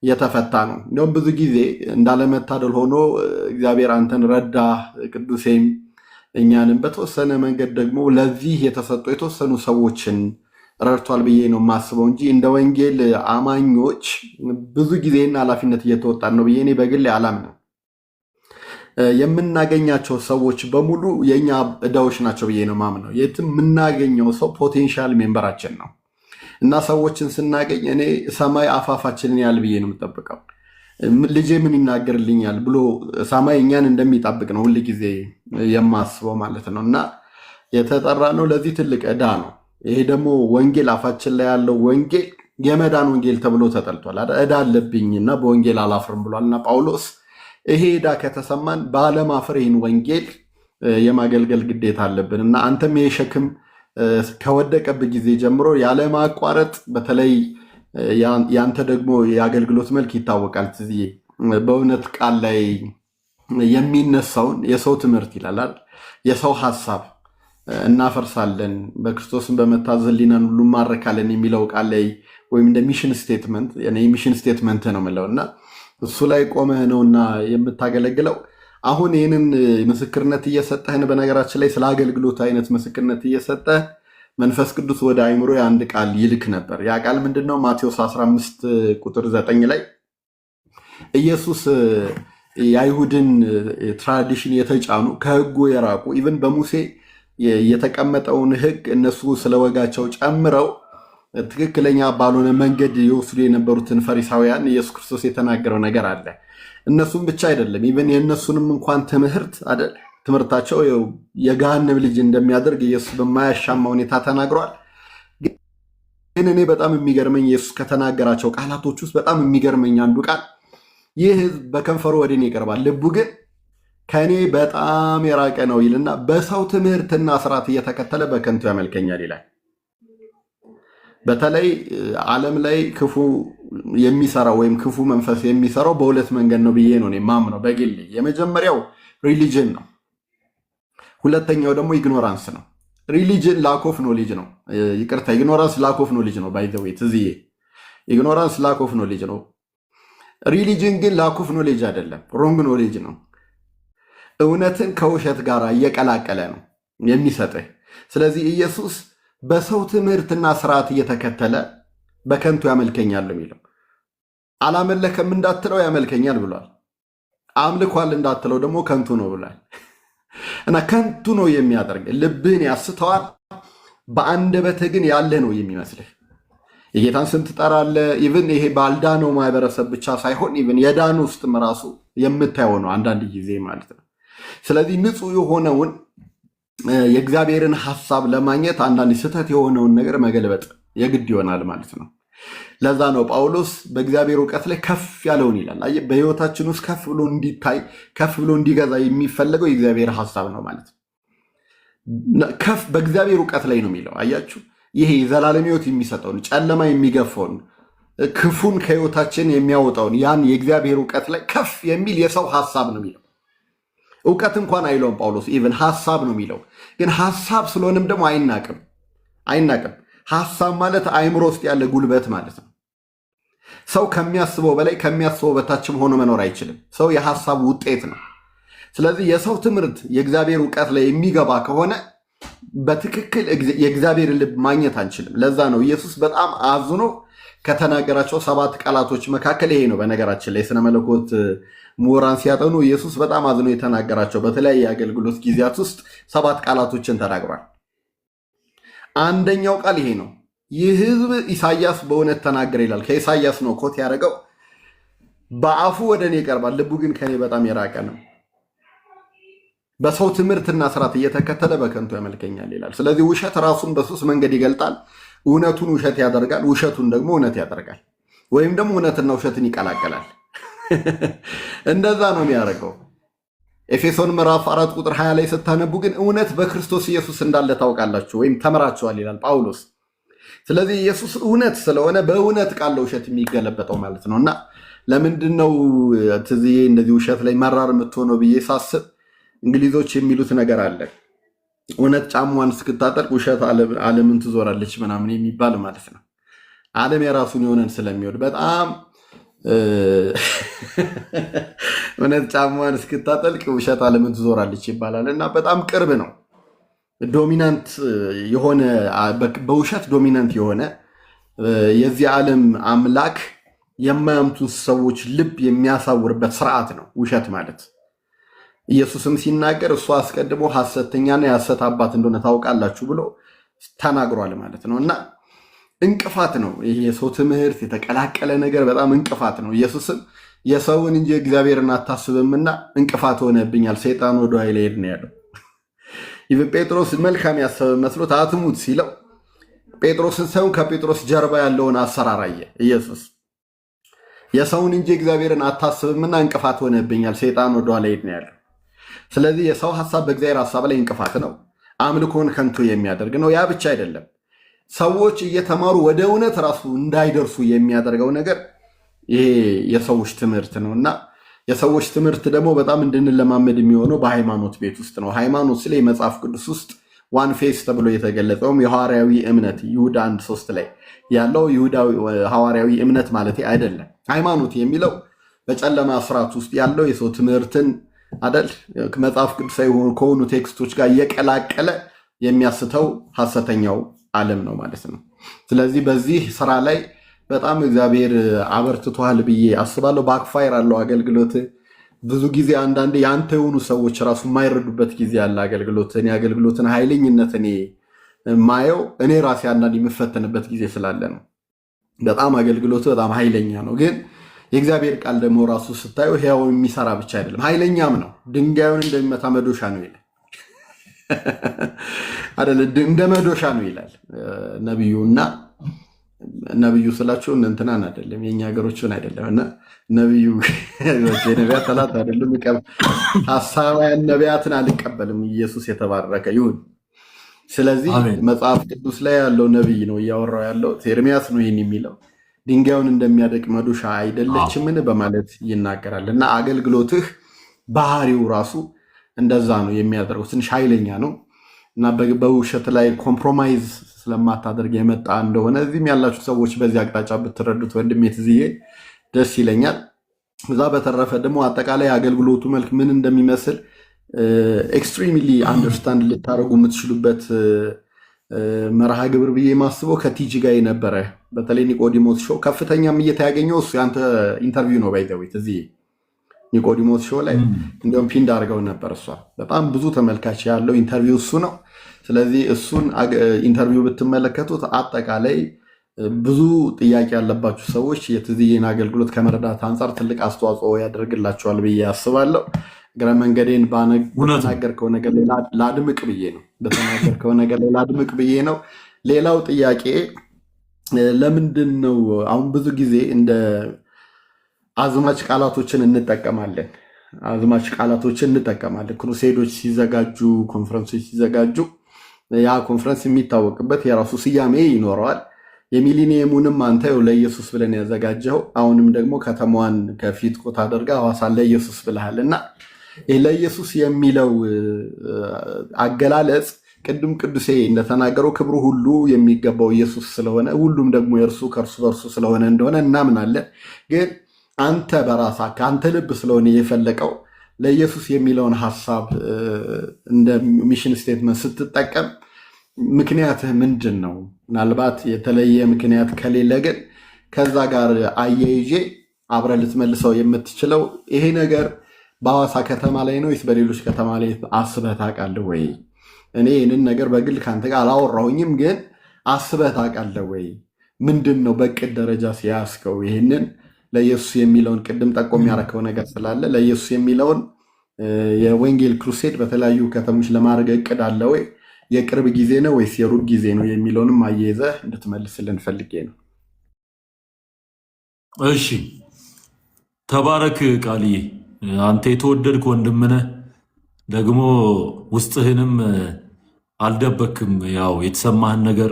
የተፈታ ነው። እንዲሁም ብዙ ጊዜ እንዳለመታደል ሆኖ እግዚአብሔር አንተን ረዳ ቅዱሴም እኛንም በተወሰነ መንገድ ደግሞ ለዚህ የተሰጡ የተወሰኑ ሰዎችን ረድቷል ብዬ ነው የማስበው እንጂ እንደ ወንጌል አማኞች ብዙ ጊዜና ኃላፊነት እየተወጣን ነው ብዬ እኔ በግሌ አላምንም። የምናገኛቸው ሰዎች በሙሉ የኛ ዕዳዎች ናቸው ብዬ ነው ማምነው። የትም የምናገኘው ሰው ፖቴንሻል ሜምበራችን ነው እና ሰዎችን ስናገኝ እኔ ሰማይ አፋፋችንን ያህል ብዬ ነው የምጠብቀው። ልጄ ምን ይናገርልኛል ብሎ ሰማይ እኛን እንደሚጠብቅ ነው ሁል ጊዜ የማስበው ማለት ነው። እና የተጠራ ነው ለዚህ ትልቅ ዕዳ ነው። ይሄ ደግሞ ወንጌል አፋችን ላይ ያለው ወንጌል የመዳን ወንጌል ተብሎ ተጠልቷል። ዕዳ አለብኝ እና በወንጌል አላፍርም ብሏል እና ጳውሎስ ይሄ ዕዳ ከተሰማን ባለማፈር ይህን ወንጌል የማገልገል ግዴታ አለብን እና አንተም ይሄ ሸክም ከወደቀብህ ጊዜ ጀምሮ ያለማቋረጥ በተለይ ያንተ ደግሞ የአገልግሎት መልክ ይታወቃል። ትዝዬ በእውነት ቃል ላይ የሚነሳውን የሰው ትምህርት ይላል የሰው ሐሳብ እናፈርሳለን በክርስቶስን በመታዘዝ ሕሊናን ሁሉ ማረካለን የሚለው ቃል ላይ ወይም እንደ ሚሽን ስቴትመንት የሚሽን ስቴትመንት ነው የምለው እና እሱ ላይ ቆመህ ነውና የምታገለግለው። አሁን ይህንን ምስክርነት እየሰጠህን በነገራችን ላይ ስለ አገልግሎት አይነት ምስክርነት እየሰጠህ መንፈስ ቅዱስ ወደ አይምሮ የአንድ ቃል ይልክ ነበር። ያ ቃል ምንድነው? ማቴዎስ 15 ቁጥር 9 ላይ ኢየሱስ የአይሁድን ትራዲሽን የተጫኑ ከህጉ የራቁ ኢቭን በሙሴ የተቀመጠውን ህግ እነሱ ስለወጋቸው ጨምረው ትክክለኛ ባልሆነ መንገድ የወስዱ የነበሩትን ፈሪሳውያን ኢየሱስ ክርስቶስ የተናገረው ነገር አለ። እነሱም ብቻ አይደለም ኢቭን የእነሱንም እንኳን ትምህርታቸው የገሃነም ልጅ እንደሚያደርግ ኢየሱስ በማያሻማ ሁኔታ ተናግሯል። ግን እኔ በጣም የሚገርመኝ ኢየሱስ ከተናገራቸው ቃላቶች ውስጥ በጣም የሚገርመኝ አንዱ ቃል ይህ ህዝብ በከንፈሩ ወደ እኔ ይቀርባል፣ ልቡ ግን ከእኔ በጣም የራቀ ነው ይልና በሰው ትምህርትና ስርዓት እየተከተለ በከንቱ ያመልከኛል ይላል። በተለይ ዓለም ላይ ክፉ የሚሰራው ወይም ክፉ መንፈስ የሚሰራው በሁለት መንገድ ነው ብዬ ነው የማምነው በግሌ። የመጀመሪያው ሪሊጅን ነው፣ ሁለተኛው ደግሞ ኢግኖራንስ ነው። ሪሊጅን ላክ ኦፍ ኖሌጅ ነው። ይቅርታ፣ ኢግኖራንስ ላክ ኦፍ ኖሌጅ ነው። ባይ ዘ ዌይ ትዝዬ፣ ኢግኖራንስ ላክ ኦፍ ኖሌጅ ነው። ሪሊጅን ግን ላክ ኦፍ ኖሌጅ አይደለም፣ ሮንግ ኖሌጅ ነው። እውነትን ከውሸት ጋር እየቀላቀለ ነው የሚሰጥህ። ስለዚህ ኢየሱስ በሰው ትምህርትና ስርዓት እየተከተለ በከንቱ ያመልከኛል የሚለው አላመለከም እንዳትለው ያመልከኛል ብሏል። አምልኳል እንዳትለው ደግሞ ከንቱ ነው ብሏል። እና ከንቱ ነው የሚያደርግ ልብህን ያስተዋል፣ በአንደበትህ ግን ያለህ ነው የሚመስልህ። የጌታን ስም ትጠራለህ። ኢቭን ይሄ ባልዳነው ማህበረሰብ ብቻ ሳይሆን ኢቭን የዳኑ ውስጥም ራሱ የምታየው ነው አንዳንድ ጊዜ ማለት ነው። ስለዚህ ንጹህ የሆነውን የእግዚአብሔርን ሐሳብ ለማግኘት አንዳንድ ስህተት የሆነውን ነገር መገልበጥ የግድ ይሆናል ማለት ነው። ለዛ ነው ጳውሎስ በእግዚአብሔር እውቀት ላይ ከፍ ያለውን ይላል። በህይወታችን ውስጥ ከፍ ብሎ እንዲታይ ከፍ ብሎ እንዲገዛ የሚፈለገው የእግዚአብሔር ሀሳብ ነው ማለት ነው። ከፍ በእግዚአብሔር እውቀት ላይ ነው የሚለው። አያችሁ፣ ይሄ የዘላለም ህይወት የሚሰጠውን ጨለማ የሚገፈውን ክፉን ከህይወታችን የሚያወጣውን ያን የእግዚአብሔር እውቀት ላይ ከፍ የሚል የሰው ሀሳብ ነው የሚለው። እውቀት እንኳን አይለውም ጳውሎስ፣ ኢቨን ሀሳብ ነው የሚለው። ግን ሀሳብ ስለሆነም ደግሞ አይናቅም። ሀሳብ ማለት አእምሮ ውስጥ ያለ ጉልበት ማለት ነው። ሰው ከሚያስበው በላይ ከሚያስበው በታችም ሆኖ መኖር አይችልም። ሰው የሀሳብ ውጤት ነው። ስለዚህ የሰው ትምህርት የእግዚአብሔር እውቀት ላይ የሚገባ ከሆነ በትክክል የእግዚአብሔር ልብ ማግኘት አንችልም። ለዛ ነው ኢየሱስ በጣም አዝኖ ከተናገራቸው 7 ቃላቶች መካከል ይሄ ነው። በነገራችን ላይ ስነ መለኮት ምሁራን ሲያጠኑ ኢየሱስ በጣም አዝኖ የተናገራቸው በተለያየ የአገልግሎት ጊዜያት ውስጥ 7 ቃላቶችን ተናግሯል። አንደኛው ቃል ይሄ ነው። ይህ ህዝብ ኢሳያስ በእውነት ተናገረ ይላል። ከኢሳያስ ነው ኮት ያደረገው። በአፉ ወደ እኔ ይቀርባል፣ ልቡ ግን ከኔ በጣም የራቀ ነው። በሰው ትምህርትና ስርዓት እየተከተለ በከንቱ ያመልከኛል ይላል። ስለዚህ ውሸት ራሱን በሶስት መንገድ ይገልጣል። እውነቱን ውሸት ያደርጋል፣ ውሸቱን ደግሞ እውነት ያደርጋል፣ ወይም ደግሞ እውነትና ውሸትን ይቀላቀላል። እንደዛ ነው የሚያደርገው። ኤፌሶን ምዕራፍ 4 ቁጥር 20 ላይ ስታነቡ ግን እውነት በክርስቶስ ኢየሱስ እንዳለ ታውቃላችሁ ወይም ተምራችኋል ይላል ጳውሎስ። ስለዚህ ኢየሱስ እውነት ስለሆነ በእውነት ቃል ውሸት የሚገለበጠው ማለት ነው። እና ለምንድን ነው ትዝዬ እንደዚህ ውሸት ላይ መራር የምትሆነው ብዬ ሳስብ እንግሊዞች የሚሉት ነገር አለ። እውነት ጫሟን እስክታጠልቅ ውሸት ዓለምን ትዞራለች ምናምን የሚባል ማለት ነው። ዓለም የራሱን የሆነን ስለሚወድ በጣም እውነት ጫሟን እስክታጠልቅ ውሸት ዓለምን ትዞራለች ይባላል እና በጣም ቅርብ ነው። ዶሚናንት የሆነ በውሸት ዶሚናንት የሆነ የዚህ ዓለም አምላክ የማያምቱ ሰዎች ልብ የሚያሳውርበት ስርዓት ነው ውሸት ማለት። ኢየሱስም ሲናገር እሱ አስቀድሞ ሐሰተኛና የሐሰት አባት እንደሆነ ታውቃላችሁ ብሎ ተናግሯል ማለት ነው። እና እንቅፋት ነው ይሄ የሰው ትምህርት የተቀላቀለ ነገር በጣም እንቅፋት ነው። ኢየሱስም የሰውን እንጂ እግዚአብሔርን አታስብምና እንቅፋት ሆነብኛል፣ ሰይጣን ወደ ኃይል ሄድ ነው ያለው። ይህ ጴጥሮስ መልካም ያሰበ መስሎት አትሙት ሲለው ጴጥሮስን ሳይሆን ከጴጥሮስ ጀርባ ያለውን አሰራር አየ ኢየሱስ። የሰውን እንጂ እግዚአብሔርን አታስብምና እንቅፋት ሆነብኛል፣ ሰይጣን ወደ ኃይል ሄድ ነው ያለው። ስለዚህ የሰው ሐሳብ በእግዚአብሔር ሐሳብ ላይ እንቅፋት ነው፣ አምልኮን ከንቱ የሚያደርግ ነው። ያ ብቻ አይደለም፣ ሰዎች እየተማሩ ወደ እውነት ራሱ እንዳይደርሱ የሚያደርገው ነገር ይሄ የሰዎች ትምህርት ነው። እና የሰዎች ትምህርት ደግሞ በጣም እንድንለማመድ የሚሆነው በሃይማኖት ቤት ውስጥ ነው። ሃይማኖት ስለ መጽሐፍ ቅዱስ ውስጥ ዋን ፌስ ተብሎ የተገለጸውም የሐዋርያዊ እምነት ይሁዳ 1:3 ላይ ያለው ይሁዳዊ ሐዋርያዊ እምነት ማለት አይደለም። ሃይማኖት የሚለው በጨለማ ስርዓት ውስጥ ያለው የሰው ትምህርትን አደል መጽሐፍ ቅዱሳዊ ከሆኑ ቴክስቶች ጋር እየቀላቀለ የሚያስተው ሐሰተኛው ዓለም ነው ማለት ነው። ስለዚህ በዚህ ስራ ላይ በጣም እግዚአብሔር አበርትቷል ብዬ አስባለሁ። ባክፋየር አለው አገልግሎት ብዙ ጊዜ አንዳንዴ የአንተ የሆኑ ሰዎች ራሱ የማይረዱበት ጊዜ ያለ አገልግሎትን የአገልግሎትን ኃይለኝነት እኔ ማየው እኔ ራሴ አንዳንድ የምፈተንበት ጊዜ ስላለ ነው። በጣም አገልግሎቱ በጣም ኃይለኛ ነው። ግን የእግዚአብሔር ቃል ደግሞ ራሱ ስታየው ሕያው የሚሰራ ብቻ አይደለም ኃይለኛም ነው። ድንጋዩን እንደሚመታ መዶሻ ነው ይላል አይደል? እንደ መዶሻ ነው ይላል ነብዩ። እና ነብዩ ስላችሁ እንትናን አይደለም የኛ ሀገሮችን አይደለም። እና ነብዩ ነቢያት ተላት አይደለም ሐሳባውያን ነቢያትን አልቀበልም። ኢየሱስ የተባረከ ይሁን። ስለዚህ መጽሐፍ ቅዱስ ላይ ያለው ነብይ ነው እያወራው ያለው። ኤርሚያስ ነው ይህን የሚለው ድንጋዩን እንደሚያደቅ መዶሻ አይደለችምን በማለት ይናገራል። እና አገልግሎትህ ባህሪው ራሱ እንደዛ ነው የሚያደርገው። ትንሽ ኃይለኛ ነው እና በውሸት ላይ ኮምፕሮማይዝ ስለማታደርግ የመጣ እንደሆነ እዚህም ያላችሁ ሰዎች በዚህ አቅጣጫ ብትረዱት ወንድሜ ትዝዬ ደስ ይለኛል። እዛ በተረፈ ደግሞ አጠቃላይ አገልግሎቱ መልክ ምን እንደሚመስል ኤክስትሪምሊ አንደርስታንድ ልታደርጉ የምትችሉበት መርሃ ግብር ብዬ ማስበው ከቲጂ ጋር የነበረ በተለይ ኒቆዲሞስ ሾው ከፍተኛም እየተያገኘው እሱ ያንተ ኢንተርቪው ነው። ባይዘዌት እዚህ ኒቆዲሞስ ሾው ላይ እንዲሁም ፒንድ አድርገው ነበር። እሷ በጣም ብዙ ተመልካች ያለው ኢንተርቪው እሱ ነው። ስለዚህ እሱን ኢንተርቪው ብትመለከቱት አጠቃላይ ብዙ ጥያቄ ያለባችሁ ሰዎች የትዝዬን አገልግሎት ከመረዳት አንጻር ትልቅ አስተዋጽኦ ያደርግላቸዋል ብዬ አስባለሁ። እግረ መንገዴን በተናገርከው ነገር ላይ ላድምቅ ብዬ ነው። ሌላው ጥያቄ ለምንድን ነው አሁን ብዙ ጊዜ እንደ አዝማች ቃላቶችን እንጠቀማለን? አዝማች ቃላቶችን እንጠቀማለን። ክሩሴዶች ሲዘጋጁ፣ ኮንፈረንሶች ሲዘጋጁ ያ ኮንፈረንስ የሚታወቅበት የራሱ ስያሜ ይኖረዋል። የሚሊኒየሙንም አንተ ለኢየሱስ ብለን ያዘጋጀው፣ አሁንም ደግሞ ከተማዋን ከፊት ኮታ አድርጋ ሐዋሳን ለኢየሱስ ብለሃል እና ለኢየሱስ የሚለው አገላለጽ ቅድም ቅዱሴ እንደተናገረው ክብሩ ሁሉ የሚገባው ኢየሱስ ስለሆነ ሁሉም ደግሞ የእርሱ ከእርሱ በእርሱ ስለሆነ እንደሆነ እናምናለን። ግን አንተ በራሳ ከአንተ ልብ ስለሆነ የፈለቀው ለኢየሱስ የሚለውን ሀሳብ እንደ ሚሽን ስቴትመንት ስትጠቀም ምክንያትህ ምንድን ነው? ምናልባት የተለየ ምክንያት ከሌለ ግን ከዛ ጋር አያይዤ አብረህ ልትመልሰው የምትችለው ይሄ ነገር በሐዋሳ ከተማ ላይ ነው ወይስ በሌሎች ከተማ ላይ አስበህ ታውቃለህ ወይ? እኔ ይህንን ነገር በግል ከአንተ ጋር አላወራሁኝም፣ ግን አስበህ ታውቃለህ ወይ? ምንድን ነው በቅድ ደረጃ ሲያስከው ይህንን ለኢየሱስ የሚለውን ቅድም ጠቆም ያረከው ነገር ስላለ ለኢየሱስ የሚለውን የወንጌል ክሩሴድ በተለያዩ ከተሞች ለማድረግ እቅድ አለ ወይ? የቅርብ ጊዜ ነው ወይስ የሩቅ ጊዜ ነው የሚለውንም አያይዘህ እንድትመልስልን ፈልጌ ነው። እሺ፣ ተባረክ ቃልዬ። አንተ የተወደድክ ወንድም ነህ፣ ደግሞ ውስጥህንም አልደበክም። ያው የተሰማህን ነገር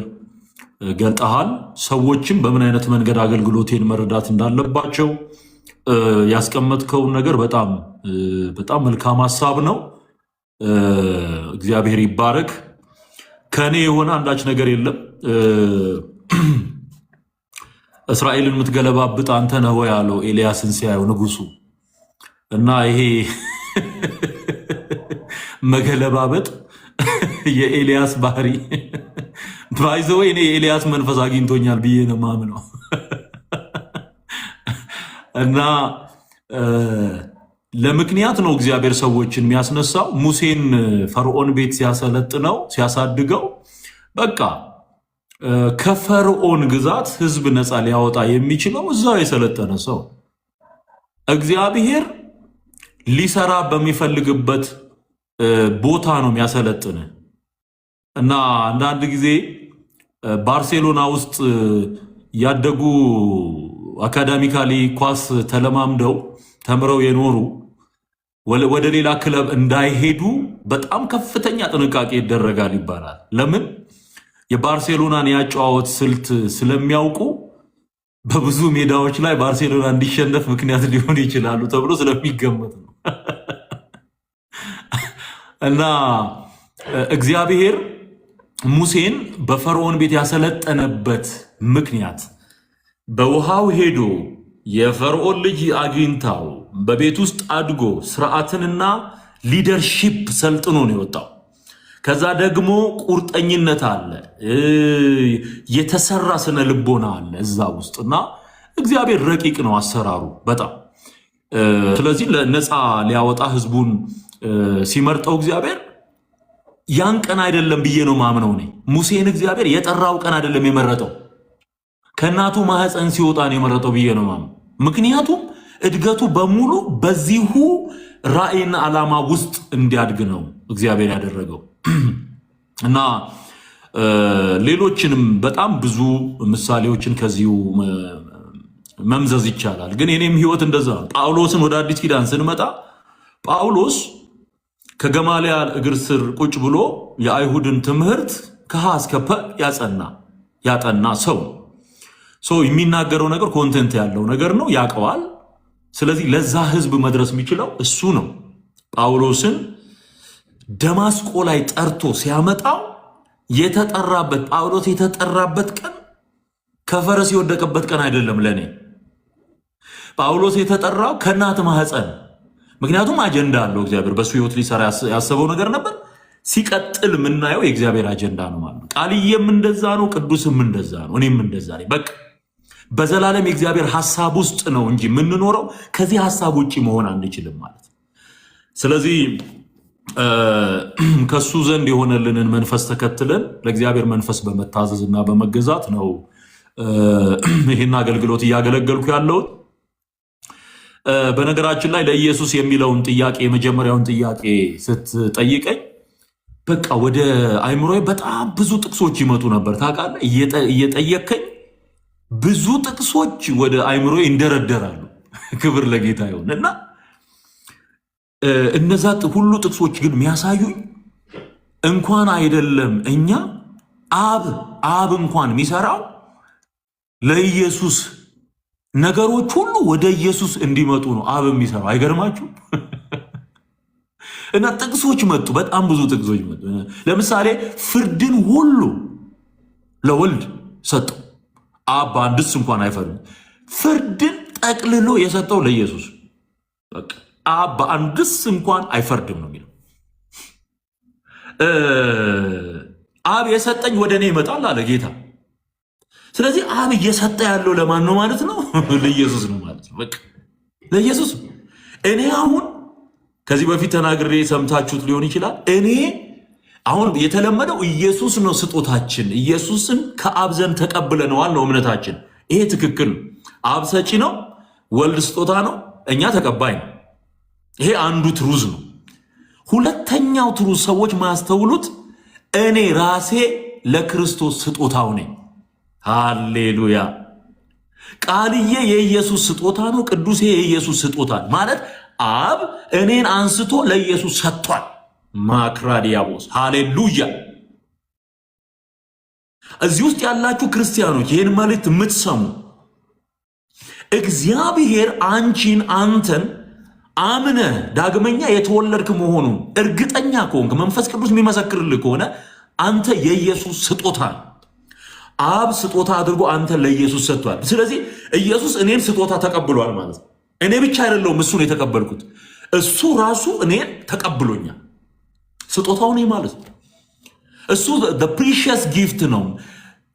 ገልጠሃል። ሰዎችም በምን አይነት መንገድ አገልግሎቴን መረዳት እንዳለባቸው ያስቀመጥከውን ነገር በጣም በጣም መልካም ሀሳብ ነው። እግዚአብሔር ይባረክ። ከእኔ የሆነ አንዳች ነገር የለም። እስራኤልን የምትገለባብጥ አንተ ነህ ወይ ያለው ኤልያስን ሲያየው ንጉሱ እና ይሄ መገለባበጥ የኤልያስ ባህሪ ባይዘወይ እኔ የኤልያስ መንፈስ አግኝቶኛል ብዬ ነው ማምነው። እና ለምክንያት ነው እግዚአብሔር ሰዎችን የሚያስነሳው። ሙሴን ፈርዖን ቤት ሲያሰለጥነው ሲያሳድገው በቃ ከፈርዖን ግዛት ህዝብ ነፃ ሊያወጣ የሚችለው እዛው የሰለጠነ ሰው እግዚአብሔር ሊሰራ በሚፈልግበት ቦታ ነው የሚያሰለጥን። እና አንዳንድ ጊዜ ባርሴሎና ውስጥ ያደጉ አካዳሚካሊ ኳስ ተለማምደው ተምረው የኖሩ ወደ ሌላ ክለብ እንዳይሄዱ በጣም ከፍተኛ ጥንቃቄ ይደረጋል ይባላል። ለምን? የባርሴሎናን ያጨዋወት ስልት ስለሚያውቁ በብዙ ሜዳዎች ላይ ባርሴሎና እንዲሸነፍ ምክንያት ሊሆኑ ይችላሉ ተብሎ ስለሚገመት ነው። እና እግዚአብሔር ሙሴን በፈርዖን ቤት ያሰለጠነበት ምክንያት በውሃው ሄዶ የፈርዖን ልጅ አግኝታው በቤት ውስጥ አድጎ ስርዓትንና ሊደርሺፕ ሰልጥኖ ነው የወጣው። ከዛ ደግሞ ቁርጠኝነት አለ፣ የተሰራ ስነ ልቦና አለ እዛ ውስጥ እና እግዚአብሔር ረቂቅ ነው አሰራሩ በጣም። ስለዚህ ነፃ ሊያወጣ ህዝቡን ሲመርጠው እግዚአብሔር ያን ቀን አይደለም ብዬ ነው ማምነው። እኔ ሙሴን እግዚአብሔር የጠራው ቀን አይደለም የመረጠው፣ ከእናቱ ማህፀን ሲወጣ ነው የመረጠው ብዬ ነው ማምነው። ምክንያቱም እድገቱ በሙሉ በዚሁ ራእይና ዓላማ ውስጥ እንዲያድግ ነው እግዚአብሔር ያደረገው። እና ሌሎችንም በጣም ብዙ ምሳሌዎችን ከዚሁ መምዘዝ ይቻላል። ግን የኔም ህይወት እንደዛ ነው። ጳውሎስን ወደ አዲስ ኪዳን ስንመጣ ጳውሎስ ከገማልያል እግር ስር ቁጭ ብሎ የአይሁድን ትምህርት ከሀ እስከ ፐ ያጠና ሰው የሚናገረው ነገር ኮንቴንት ያለው ነገር ነው፣ ያውቀዋል። ስለዚህ ለዛ ህዝብ መድረስ የሚችለው እሱ ነው። ጳውሎስን ደማስቆ ላይ ጠርቶ ሲያመጣው የተጠራበት ጳውሎስ የተጠራበት ቀን ከፈረስ የወደቀበት ቀን አይደለም። ለኔ ጳውሎስ የተጠራው ከእናት ማህፀን፣ ምክንያቱም አጀንዳ አለው እግዚአብሔር በሱ ህይወት ሊሰራ ያሰበው ነገር ነበር። ሲቀጥል የምናየው የእግዚአብሔር አጀንዳ ነው ማለት ነው። ቃልዬም እንደዛ ነው፣ ቅዱስም እንደዛ ነው፣ እኔም እንደዛ ነኝ። በቃ በዘላለም የእግዚአብሔር ሐሳብ ውስጥ ነው እንጂ የምንኖረው ከዚህ ሐሳብ ውጭ መሆን አንችልም ማለት ነው። ስለዚህ ከሱ ዘንድ የሆነልንን መንፈስ ተከትለን ለእግዚአብሔር መንፈስ በመታዘዝ እና በመገዛት ነው ይህን አገልግሎት እያገለገልኩ ያለሁት። በነገራችን ላይ ለኢየሱስ የሚለውን ጥያቄ የመጀመሪያውን ጥያቄ ስትጠይቀኝ በቃ ወደ አይምሮዬ በጣም ብዙ ጥቅሶች ይመጡ ነበር። ታውቃለህ፣ እየጠየከኝ ብዙ ጥቅሶች ወደ አይምሮ ይንደረደራሉ። ክብር ለጌታ ይሁን እና እነዛ ሁሉ ጥቅሶች ግን የሚያሳዩኝ እንኳን አይደለም እኛ አብ እንኳን የሚሰራው ለኢየሱስ ነገሮች ሁሉ ወደ ኢየሱስ እንዲመጡ ነው አብ የሚሰራው። አይገርማችሁ? እና ጥቅሶች መጡ፣ በጣም ብዙ ጥቅሶች መጡ። ለምሳሌ ፍርድን ሁሉ ለወልድ ሰጠው። አብ በአንድስ እንኳን አይፈርድም። ፍርድን ጠቅልሎ የሰጠው ለኢየሱስ። አብ በአንድስ እንኳን አይፈርድም ነው የሚለው። አብ የሰጠኝ ወደ እኔ ይመጣል አለ ጌታ። ስለዚህ አብ እየሰጠ ያለው ለማን ነው ማለት ነው? ለኢየሱስ ነው ማለት ነው። በቃ ለኢየሱስ። እኔ አሁን ከዚህ በፊት ተናግሬ ሰምታችሁት ሊሆን ይችላል። እኔ አሁን የተለመደው ኢየሱስ ነው ስጦታችን፣ ኢየሱስን ከአብ ዘንድ ተቀብለነዋል ነው እምነታችን። ይሄ ትክክል ነው። አብ ሰጪ ነው፣ ወልድ ስጦታ ነው፣ እኛ ተቀባይ ነው። ይሄ አንዱ ትሩዝ ነው። ሁለተኛው ትሩዝ ሰዎች ማያስተውሉት እኔ ራሴ ለክርስቶስ ስጦታው ነኝ። ሃሌሉያ። ቃልዬ የኢየሱስ ስጦታ ነው፣ ቅዱሴ የኢየሱስ ስጦታ ማለት አብ እኔን አንስቶ ለኢየሱስ ሰጥቷል። ማክራዲያቦስ ሃሌሉያ። እዚህ ውስጥ ያላችሁ ክርስቲያኖች ይህን መልእክት የምትሰሙ እግዚአብሔር አንተን አምነ ዳግመኛ የተወለድክ መሆኑን እርግጠኛ ከሆንክ መንፈስ ቅዱስ የሚመሰክርልህ ከሆነ አንተ የኢየሱስ ስጦታ ነው። አብ ስጦታ አድርጎ አንተ ለኢየሱስ ሰጥቷል። ስለዚህ ኢየሱስ እኔን ስጦታ ተቀብሏል ማለት ነው። እኔ ብቻ አይደለሁም እሱን የተቀበልኩት፣ እሱ ራሱ እኔን ተቀብሎኛል። ስጦታው ነኝ ማለት ነው። እሱ ፕሪሺየስ ጊፍት ነው።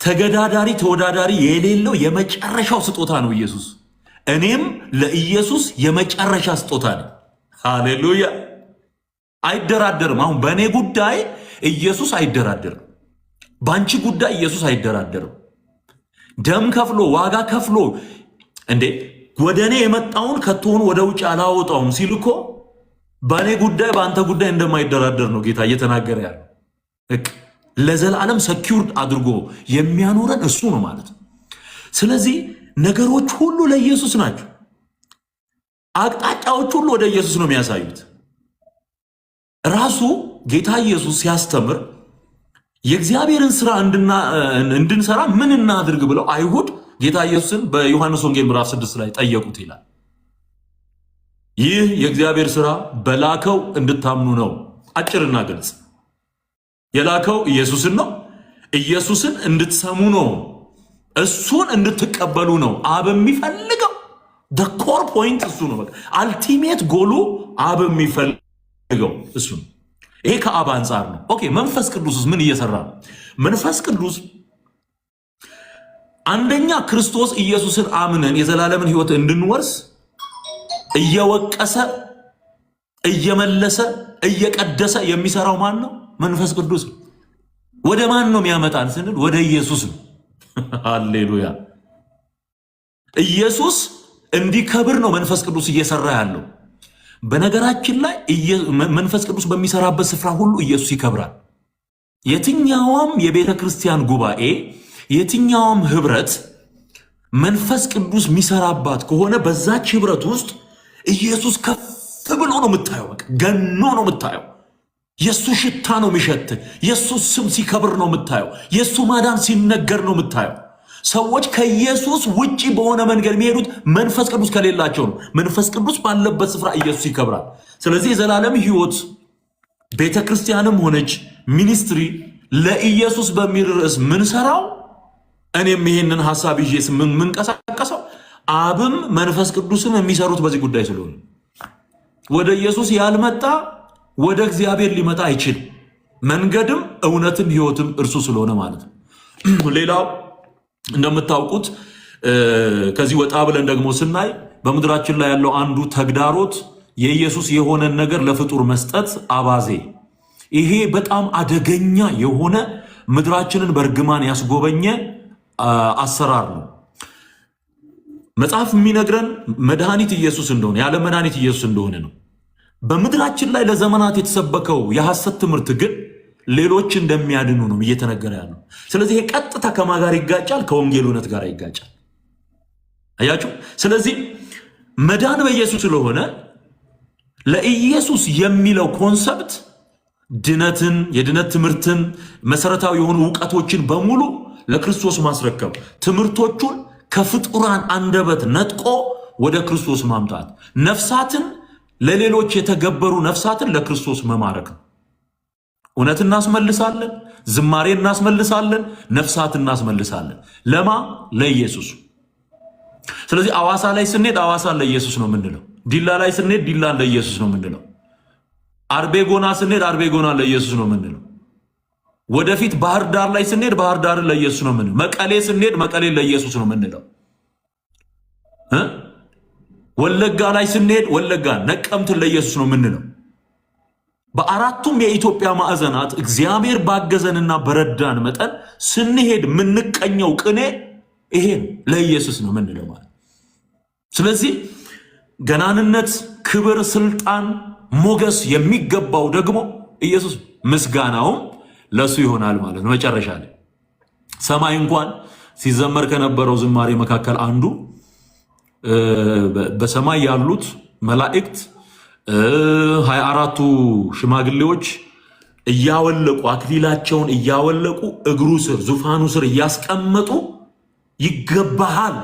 ተገዳዳሪ ተወዳዳሪ የሌለው የመጨረሻው ስጦታ ነው ኢየሱስ። እኔም ለኢየሱስ የመጨረሻ ስጦታ ነኝ። ሃሌሉያ። አይደራደርም። አሁን በእኔ ጉዳይ ኢየሱስ አይደራደርም። በአንቺ ጉዳይ ኢየሱስ አይደራደርም። ደም ከፍሎ ዋጋ ከፍሎ እንዴ ወደ እኔ የመጣውን ከቶውን ወደ ውጭ አላወጣውም ሲል እኮ በእኔ ጉዳይ በአንተ ጉዳይ እንደማይደራደር ነው ጌታ እየተናገረ ያለው። ለዘላለም ሰኪውርድ አድርጎ የሚያኖረን እሱ ነው ማለት ነው። ስለዚህ ነገሮች ሁሉ ለኢየሱስ ናቸው። አቅጣጫዎች ሁሉ ወደ ኢየሱስ ነው የሚያሳዩት። ራሱ ጌታ ኢየሱስ ሲያስተምር የእግዚአብሔርን ስራ እንድንሰራ ምን እናድርግ ብለው አይሁድ ጌታ ኢየሱስን በዮሐንስ ወንጌል ምዕራፍ 6 ላይ ጠየቁት ይላል። ይህ የእግዚአብሔር ስራ በላከው እንድታምኑ ነው። አጭርና ግልጽ። የላከው ኢየሱስን ነው። ኢየሱስን እንድትሰሙ ነው። እሱን እንድትቀበሉ ነው። አብ የሚፈልገው ኮር ፖይንት እሱ ነው። በቃ አልቲሜት ጎሉ አብ የሚፈልገው እሱ ነው። ይሄ ከአብ አንጻር ነው። ኦኬ፣ መንፈስ ቅዱስ ምን እየሰራ ነው? መንፈስ ቅዱስ አንደኛ ክርስቶስ ኢየሱስን አምነን የዘላለምን ሕይወት እንድንወርስ እየወቀሰ እየመለሰ እየቀደሰ የሚሰራው ማን ነው? መንፈስ ቅዱስ። ወደ ማን ነው የሚያመጣን ስንል ወደ ኢየሱስ ነው። ሃሌሉያ። ኢየሱስ እንዲከብር ነው መንፈስ ቅዱስ እየሰራ ያለው። በነገራችን ላይ መንፈስ ቅዱስ በሚሰራበት ስፍራ ሁሉ ኢየሱስ ይከብራል። የትኛውም የቤተ ክርስቲያን ጉባኤ፣ የትኛውም ህብረት መንፈስ ቅዱስ የሚሰራባት ከሆነ በዛች ህብረት ውስጥ ኢየሱስ ከፍ ብሎ ነው የምታየው። በቃ ገኖ ነው የምታየው። የሱ ሽታ ነው የሚሸት። የሱ ስም ሲከብር ነው የምታየው። የሱ ማዳን ሲነገር ነው የምታየው። ሰዎች ከኢየሱስ ውጪ በሆነ መንገድ የሚሄዱት መንፈስ ቅዱስ ከሌላቸው ነው። መንፈስ ቅዱስ ባለበት ስፍራ ኢየሱስ ይከብራል። ስለዚህ የዘላለም ህይወት ቤተ ክርስቲያንም ሆነች ሚኒስትሪ ለኢየሱስ በሚል ርዕስ ምንሰራው፣ እኔም ይሄንን ሐሳብ ይዤ ምንቀሳቀሰው አብም መንፈስ ቅዱስም የሚሰሩት በዚህ ጉዳይ ስለሆነ ወደ ኢየሱስ ያልመጣ ወደ እግዚአብሔር ሊመጣ አይችልም። መንገድም እውነትም ህይወትም እርሱ ስለሆነ ማለት ነው። ሌላው እንደምታውቁት ከዚህ ወጣ ብለን ደግሞ ስናይ በምድራችን ላይ ያለው አንዱ ተግዳሮት የኢየሱስ የሆነን ነገር ለፍጡር መስጠት አባዜ። ይሄ በጣም አደገኛ የሆነ ምድራችንን በእርግማን ያስጎበኘ አሰራር ነው። መጽሐፍ የሚነግረን መድኃኒት ኢየሱስ እንደሆነ፣ ያለ መድኃኒት ኢየሱስ እንደሆነ ነው። በምድራችን ላይ ለዘመናት የተሰበከው የሐሰት ትምህርት ግን ሌሎች እንደሚያድኑ ነው እየተነገረ ያለው። ስለዚህ ይሄ ቀጥታ ከማ ጋር ይጋጫል? ከወንጌል እውነት ጋር ይጋጫል። አያችሁ። ስለዚህ መዳን በኢየሱስ ስለሆነ ለኢየሱስ የሚለው ኮንሰፕት ድነትን፣ የድነት ትምህርትን፣ መሰረታዊ የሆኑ ዕውቀቶችን በሙሉ ለክርስቶስ ማስረከብ፣ ትምህርቶቹን ከፍጡራን አንደበት ነጥቆ ወደ ክርስቶስ ማምጣት፣ ነፍሳትን ለሌሎች የተገበሩ ነፍሳትን ለክርስቶስ መማረክ ነው። እውነት እናስመልሳለን፣ ዝማሬ እናስመልሳለን፣ ነፍሳት እናስመልሳለን። ለማ ለኢየሱስ። ስለዚህ አዋሳ ላይ ስንሄድ አዋሳን ለኢየሱስ ነው የምንለው። ዲላ ላይ ስንሄድ ዲላን ለኢየሱስ ነው የምንለው። አርቤጎና ስንሄድ አርቤጎና ለኢየሱስ ነው የምንለው። ወደፊት ባህር ዳር ላይ ስንሄድ ባህር ዳርን ለኢየሱስ ነው የምንለው። መቀሌ ስንሄድ መቀሌን ለኢየሱስ ነው የምንለው። ወለጋ ላይ ስንሄድ ወለጋ ነቀምትን ለኢየሱስ ነው የምንለው። በአራቱም የኢትዮጵያ ማዕዘናት እግዚአብሔር ባገዘንና በረዳን መጠን ስንሄድ የምንቀኘው ቅኔ ይሄን ለኢየሱስ ነው የምንለው ማለት። ስለዚህ ገናንነት፣ ክብር፣ ስልጣን፣ ሞገስ የሚገባው ደግሞ ኢየሱስ፣ ምስጋናውም ለሱ ይሆናል ማለት ነው። መጨረሻ ላይ ሰማይ እንኳን ሲዘመር ከነበረው ዝማሬ መካከል አንዱ በሰማይ ያሉት መላእክት 24ቱ ሽማግሌዎች እያወለቁ አክሊላቸውን እያወለቁ እግሩ ስር ዙፋኑ ስር እያስቀመጡ ይገባሃል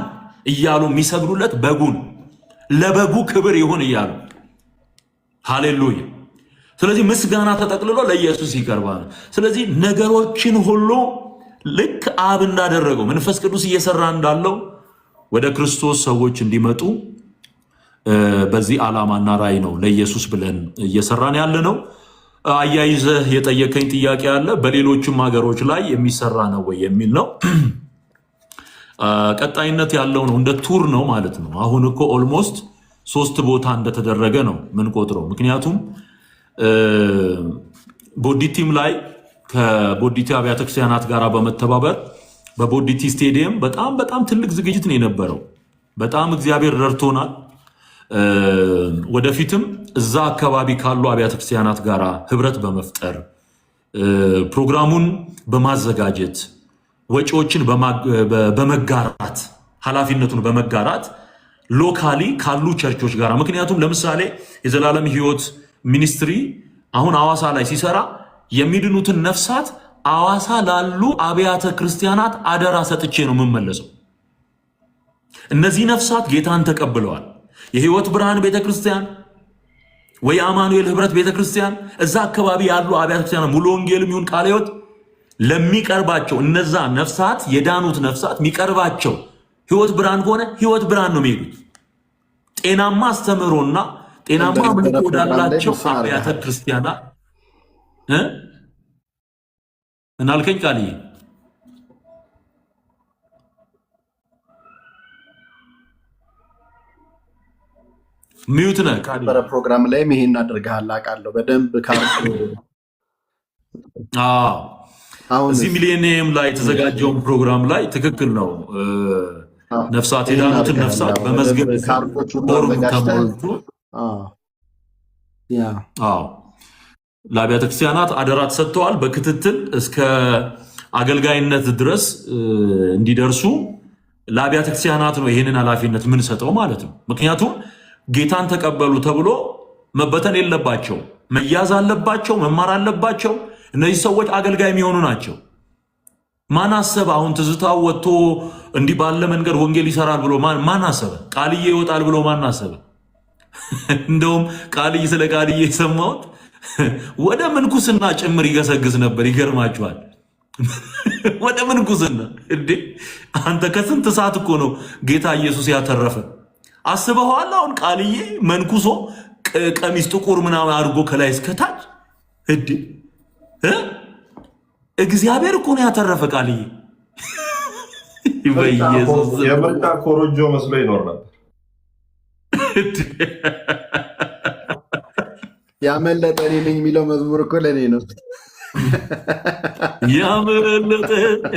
እያሉ የሚሰግዱለት በጉን ለበጉ ክብር ይሁን እያሉ ሃሌሉያ። ስለዚህ ምስጋና ተጠቅልሎ ለኢየሱስ ይቀርባል። ስለዚህ ነገሮችን ሁሉ ልክ አብ እንዳደረገው መንፈስ ቅዱስ እየሰራ እንዳለው ወደ ክርስቶስ ሰዎች እንዲመጡ በዚህ ዓላማና ራእይ ነው ለኢየሱስ ብለን እየሰራን ያለ ነው። አያይዘህ የጠየቀኝ ጥያቄ አለ፣ በሌሎችም ሀገሮች ላይ የሚሰራ ነው ወይ የሚል ነው። ቀጣይነት ያለው ነው፣ እንደ ቱር ነው ማለት ነው። አሁን እኮ ኦልሞስት 3 ቦታ እንደተደረገ ነው ምን ቆጥረው። ምክንያቱም ቦዲቲም ላይ ከቦዲቲ አብያተ ክርስቲያናት ጋር በመተባበር በቦዲቲ ስቴዲየም በጣም ትልቅ ዝግጅት ነው የነበረው። በጣም እግዚአብሔር ረድቶናል። ወደፊትም እዛ አካባቢ ካሉ አብያተ ክርስቲያናት ጋር ህብረት በመፍጠር ፕሮግራሙን በማዘጋጀት ወጪዎችን በመጋራት ኃላፊነቱን በመጋራት ሎካሊ ካሉ ቸርቾች ጋር፣ ምክንያቱም ለምሳሌ የዘላለም ሕይወት ሚኒስትሪ አሁን አዋሳ ላይ ሲሰራ የሚድኑትን ነፍሳት አዋሳ ላሉ አብያተ ክርስቲያናት አደራ ሰጥቼ ነው የምመለሰው። እነዚህ ነፍሳት ጌታን ተቀብለዋል። የሕይወት ብርሃን ቤተክርስቲያን ወይ አማኑኤል ህብረት ቤተክርስቲያን እዛ አካባቢ ያሉ አብያተ ክርስቲያናት ሙሉ ወንጌልም ይሁን ቃለ ሕይወት ለሚቀርባቸው እነዛ ነፍሳት የዳኑት ነፍሳት የሚቀርባቸው ሕይወት ብርሃን ከሆነ ሕይወት ብርሃን ነው የሚሄዱት። ጤናማ አስተምህሮና ጤናማ አምልኮ ወዳላቸው አብያተ ክርስቲያናት እናልከኝ ቃልዬ ሚዩት ነህ ቃልዬ። ፕሮግራም ላይም ይሄን አድርገሃል አውቃለሁ በደንብ ካርቱ። እዚህ ሚሊኒየም ላይ የተዘጋጀውን ፕሮግራም ላይ ትክክል ነው። ነፍሳት የዳኑትን ነፍሳት በመዝገብ ፎርም ተሞልቶ ለአብያተ ክርስቲያናት አደራ ተሰጥተዋል። በክትትል እስከ አገልጋይነት ድረስ እንዲደርሱ ለአብያተ ክርስቲያናት ነው ይህንን ኃላፊነት የምንሰጠው ማለት ነው። ምክንያቱም ጌታን ተቀበሉ ተብሎ መበተን የለባቸው፣ መያዝ አለባቸው፣ መማር አለባቸው። እነዚህ ሰዎች አገልጋይ የሚሆኑ ናቸው። ማን አሰበ? አሁን ትዝታው ወጥቶ እንዲህ ባለ መንገድ ወንጌል ይሰራል ብሎ ማን አሰበ? ቃልዬ ይወጣል ብሎ ማን አሰበ? እንደውም ቃልዬ ስለ ቃልዬ የሰማሁት ወደ ምንኩስና ጭምር ይገሰግስ ነበር። ይገርማችኋል። ወደ ምንኩስና እንዴ! አንተ ከስንት ሰዓት እኮ ነው ጌታ ኢየሱስ ያተረፈ። አስበዋል? አሁን ቃልዬ መንኩሶ ቀሚስ ጥቁር ምናምን አድርጎ ከላይ እስከታች እንዴ! እግዚአብሔር እኮ ነው ያተረፈ ቃልዬ። በኢየሱስ የመጣ ኮሮጆ መስሎ ይኖር ነበር። ያመለጠ እኔ ነኝ የሚለው መዝሙር እኮ ለእኔ ነው። ያመለጠ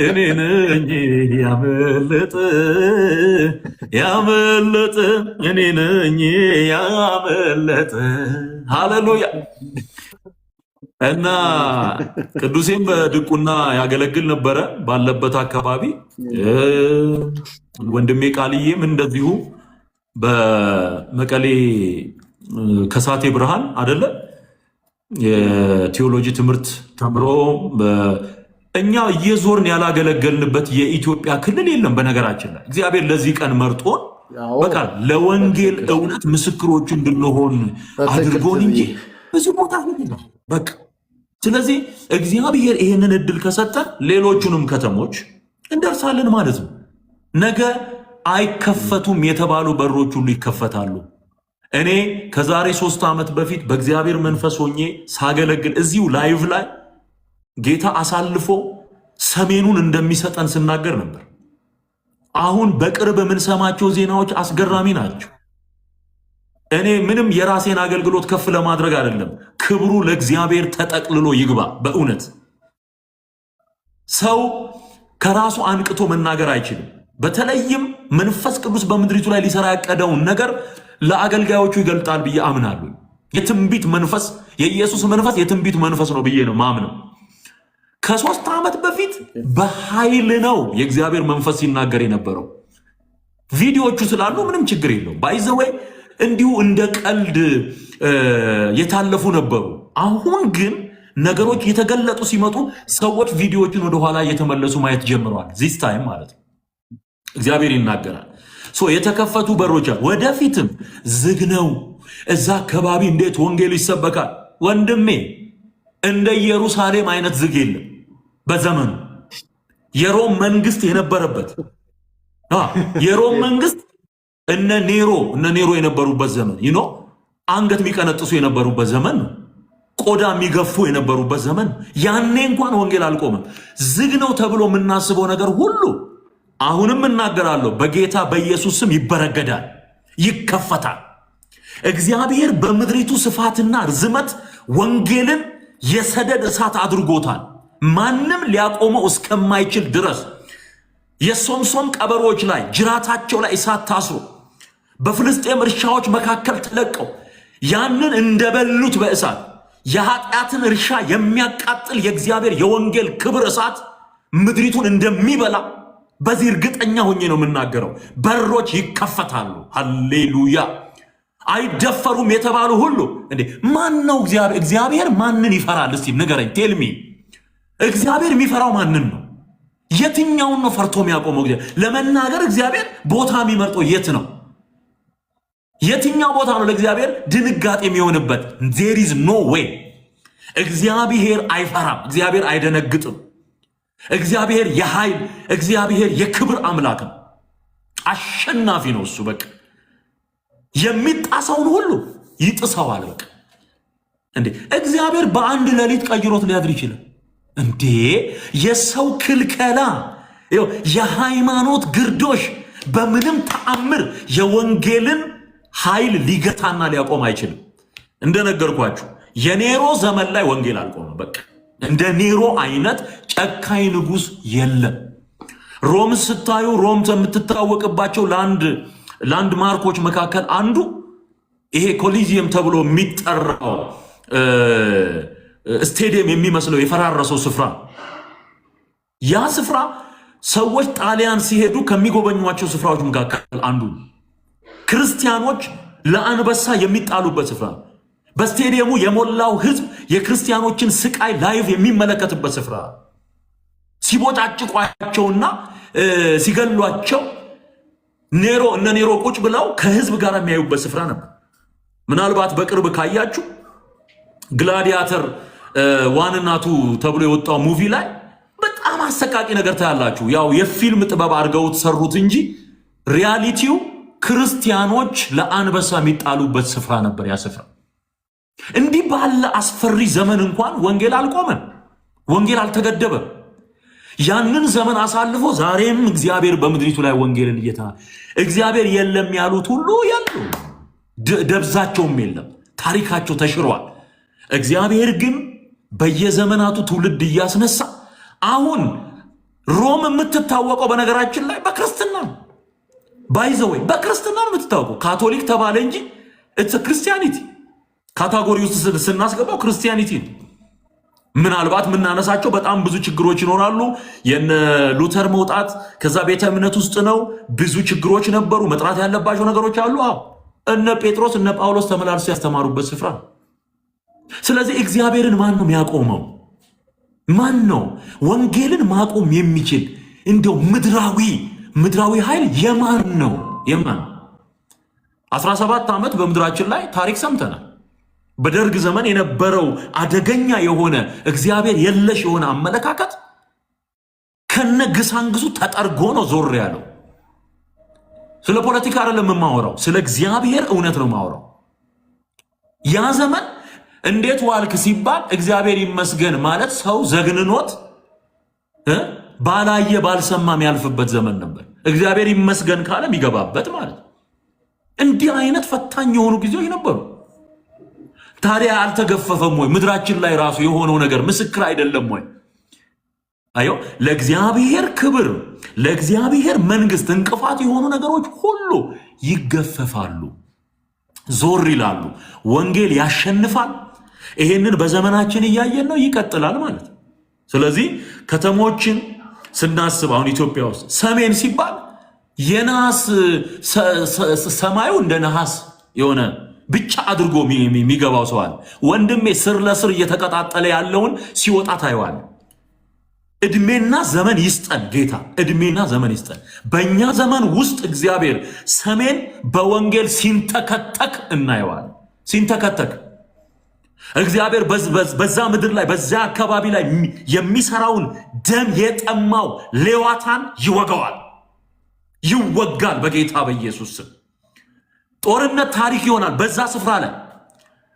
እኔ ነኝ፣ ያመለጠ እኔ ነኝ፣ ያመለጠ። ሃሌሉያ። እና ቅዱሴም በድቁና ያገለግል ነበረ ባለበት አካባቢ። ወንድሜ ቃልዬም እንደዚሁ በመቀሌ ከሳቴ ብርሃን አደለ የቴዎሎጂ ትምህርት ተምሮ እኛ እየዞርን ያላገለገልንበት የኢትዮጵያ ክልል የለም። በነገራችን ላይ እግዚአብሔር ለዚህ ቀን መርጦን በቃ ለወንጌል እውነት ምስክሮች እንድንሆን አድርጎን እንጂ ብዙ ቦታ በቃ። ስለዚህ እግዚአብሔር ይህንን እድል ከሰጠን ሌሎቹንም ከተሞች እንደርሳለን ማለት ነው። ነገ አይከፈቱም የተባሉ በሮች ሁሉ ይከፈታሉ። እኔ ከዛሬ 3 ዓመት በፊት በእግዚአብሔር መንፈስ ሆኜ ሳገለግል እዚሁ ላይቭ ላይ ጌታ አሳልፎ ሰሜኑን እንደሚሰጠን ስናገር ነበር። አሁን በቅርብ የምንሰማቸው ዜናዎች አስገራሚ ናቸው። እኔ ምንም የራሴን አገልግሎት ከፍ ለማድረግ አይደለም። ክብሩ ለእግዚአብሔር ተጠቅልሎ ይግባ። በእውነት ሰው ከራሱ አንቅቶ መናገር አይችልም። በተለይም መንፈስ ቅዱስ በምድሪቱ ላይ ሊሰራ ያቀደውን ነገር ለአገልጋዮቹ ይገልጣል ብዬ አምናለሁ። የትንቢት መንፈስ፣ የኢየሱስ መንፈስ የትንቢት መንፈስ ነው ብዬ ነው ማምነው። ከ3 ዓመት በፊት በኃይል ነው የእግዚአብሔር መንፈስ ሲናገር የነበረው። ቪዲዮዎቹ ስላሉ ምንም ችግር የለው። ባይዘወይ እንዲሁ እንደ ቀልድ የታለፉ ነበሩ። አሁን ግን ነገሮች የተገለጡ ሲመጡ ሰዎች ቪዲዮዎችን ወደኋላ እየተመለሱ ማየት ጀምረዋል። ዚስ ታይም ማለት ነው እግዚአብሔር ይናገራል። የተከፈቱ በሮች ወደፊትም ዝግ ነው። እዛ አካባቢ እንዴት ወንጌል ይሰበካል? ወንድሜ እንደ ኢየሩሳሌም አይነት ዝግ የለም። በዘመኑ የሮም መንግስት የነበረበት የሮም መንግስት እነ ኔሮ የነበሩበት ዘመን ይኖ አንገት የሚቀነጥሱ የነበሩበት ዘመን ነው። ቆዳ የሚገፉ የነበሩበት ዘመን። ያኔ እንኳን ወንጌል አልቆመም። ዝግ ነው ተብሎ የምናስበው ነገር ሁሉ አሁንም እናገራለሁ በጌታ በኢየሱስ ስም ይበረገዳል፣ ይከፈታል። እግዚአብሔር በምድሪቱ ስፋትና ርዝመት ወንጌልን የሰደድ እሳት አድርጎታል። ማንም ሊያቆመው እስከማይችል ድረስ የሶምሶም ቀበሮች ላይ ጅራታቸው ላይ እሳት ታስሮ በፍልስጤም እርሻዎች መካከል ተለቀው ያንን እንደበሉት በእሳት የኃጢአትን እርሻ የሚያቃጥል የእግዚአብሔር የወንጌል ክብር እሳት ምድሪቱን እንደሚበላ በዚህ እርግጠኛ ሆኜ ነው የምናገረው። በሮች ይከፈታሉ። ሃሌሉያ። አይደፈሩም የተባሉ ሁሉ እንዴ ማን ነው እግዚአብሔር ማንን ይፈራል? እስቲ ንገረኝ። ቴልሚ እግዚአብሔር የሚፈራው ማንን ነው? የትኛውን ነው ፈርቶ የሚያቆመው? ለመናገር እግዚአብሔር ቦታ የሚመርጠው የት ነው? የትኛው ቦታ ነው ለእግዚአብሔር ድንጋጤ የሚሆንበት? there is no way። እግዚአብሔር አይፈራም። እግዚአብሔር አይደነግጥም። እግዚአብሔር የኃይል እግዚአብሔር የክብር አምላክ ነው። አሸናፊ ነው እሱ። በቃ የሚጣሰውን ሁሉ ይጥሰዋል። በቃ እንዴ እግዚአብሔር በአንድ ሌሊት ቀይሮት ሊያድር ይችላል እንዴ? የሰው ክልከላ፣ የሃይማኖት ግርዶሽ በምንም ተአምር የወንጌልን ኃይል ሊገታና ሊያቆም አይችልም። እንደነገርኳችሁ የኔሮ ዘመን ላይ ወንጌል አልቆመም። በቃ እንደ ኔሮ አይነት ጨካኝ ንጉስ የለም። ሮም ስታዩ ሮም የምትታወቅባቸው ላንድ ማርኮች መካከል አንዱ ይሄ ኮሊዚየም ተብሎ የሚጠራው ስቴዲየም የሚመስለው የፈራረሰው ስፍራ። ያ ስፍራ ሰዎች ጣሊያን ሲሄዱ ከሚጎበኟቸው ስፍራዎች መካከል አንዱ፣ ክርስቲያኖች ለአንበሳ የሚጣሉበት ስፍራ፣ በስቴዲየሙ የሞላው ህዝብ የክርስቲያኖችን ስቃይ ላይቭ የሚመለከትበት ስፍራ፣ ሲቦጫጭቋቸውና ሲገሏቸው እነ ኔሮ ቁጭ ብለው ከህዝብ ጋር የሚያዩበት ስፍራ ነበር። ምናልባት በቅርብ ካያችሁ ግላዲያተር ዋንናቱ ተብሎ የወጣው ሙቪ ላይ በጣም አሰቃቂ ነገር ታያላችሁ። ያው የፊልም ጥበብ አድርገውት ሰሩት እንጂ ሪያሊቲው ክርስቲያኖች ለአንበሳ የሚጣሉበት ስፍራ ነበር። ያ ስፍራ እንዲህ ባለ አስፈሪ ዘመን እንኳን ወንጌል አልቆመም፣ ወንጌል አልተገደበም። ያንን ዘመን አሳልፎ ዛሬም እግዚአብሔር በምድሪቱ ላይ ወንጌልን እግዚአብሔር የለም ያሉት ሁሉ ያሉ ደብዛቸውም የለም፣ ታሪካቸው ተሽሯል። እግዚአብሔር ግን በየዘመናቱ ትውልድ እያስነሳ አሁን ሮም የምትታወቀው በነገራችን ላይ በክርስትና ነው። ባይዘወይ በክርስትና ነው የምትታወቀው። ካቶሊክ ተባለ እንጂ ክርስቲያኒቲ ካታጎሪ ውስጥ ስናስገባው ክርስቲያኒቲ ነው። ምናልባት የምናነሳቸው በጣም ብዙ ችግሮች ይኖራሉ። የነ ሉተር መውጣት ከዛ ቤተ እምነት ውስጥ ነው። ብዙ ችግሮች ነበሩ። መጥራት ያለባቸው ነገሮች አሉ። እነ ጴጥሮስ እነ ጳውሎስ ተመላልሶ ያስተማሩበት ስፍራ። ስለዚህ እግዚአብሔርን ማን ነው የሚያቆመው? ማን ነው ወንጌልን ማቆም የሚችል? እንደው ምድራዊ ኃይል የማን ነው? የማን 17 ዓመት በምድራችን ላይ ታሪክ ሰምተናል። በደርግ ዘመን የነበረው አደገኛ የሆነ እግዚአብሔር የለሽ የሆነ አመለካከት ከነግሳንግሱ ተጠርጎ ነው ዞር ያለው። ስለ ፖለቲካ አይደለም የማወራው፣ ስለ እግዚአብሔር እውነት ነው የማወራው። ያ ዘመን እንዴት ዋልክ ሲባል እግዚአብሔር ይመስገን ማለት ሰው ዘግንኖት ባላየ ባልሰማ የሚያልፍበት ዘመን ነበር። እግዚአብሔር ይመስገን ካለ የሚገባበት ማለት ነው። እንዲህ አይነት ፈታኝ የሆኑ ጊዜዎች ነበሩ። ታዲያ አልተገፈፈም ወይ? ምድራችን ላይ ራሱ የሆነው ነገር ምስክር አይደለም ወይ? አዮ ለእግዚአብሔር ክብር ለእግዚአብሔር መንግስት እንቅፋት የሆኑ ነገሮች ሁሉ ይገፈፋሉ፣ ዞር ይላሉ። ወንጌል ያሸንፋል። ይሄንን በዘመናችን እያየን ነው፣ ይቀጥላል ማለት ነው። ስለዚህ ከተሞችን ስናስብ አሁን ኢትዮጵያ ውስጥ ሰሜን ሲባል የነሐስ ሰማዩ እንደ ነሐስ የሆነ ብቻ አድርጎ የሚገባው ሰው አለ። ወንድሜ ስር ለስር እየተቀጣጠለ ያለውን ሲወጣ ታየዋል። እድሜና ዘመን ይስጠን ጌታ፣ እድሜና ዘመን ይስጠን። በእኛ ዘመን ውስጥ እግዚአብሔር ሰሜን በወንጌል ሲንተከተክ እናየዋል። ሲንተከተክ እግዚአብሔር በዛ ምድር ላይ በዛ አካባቢ ላይ የሚሰራውን ደም የጠማው ሌዋታን ይወጋዋል፣ ይወጋል በጌታ በኢየሱስ ስም። ጦርነት ታሪክ ይሆናል በዛ ስፍራ ላይ።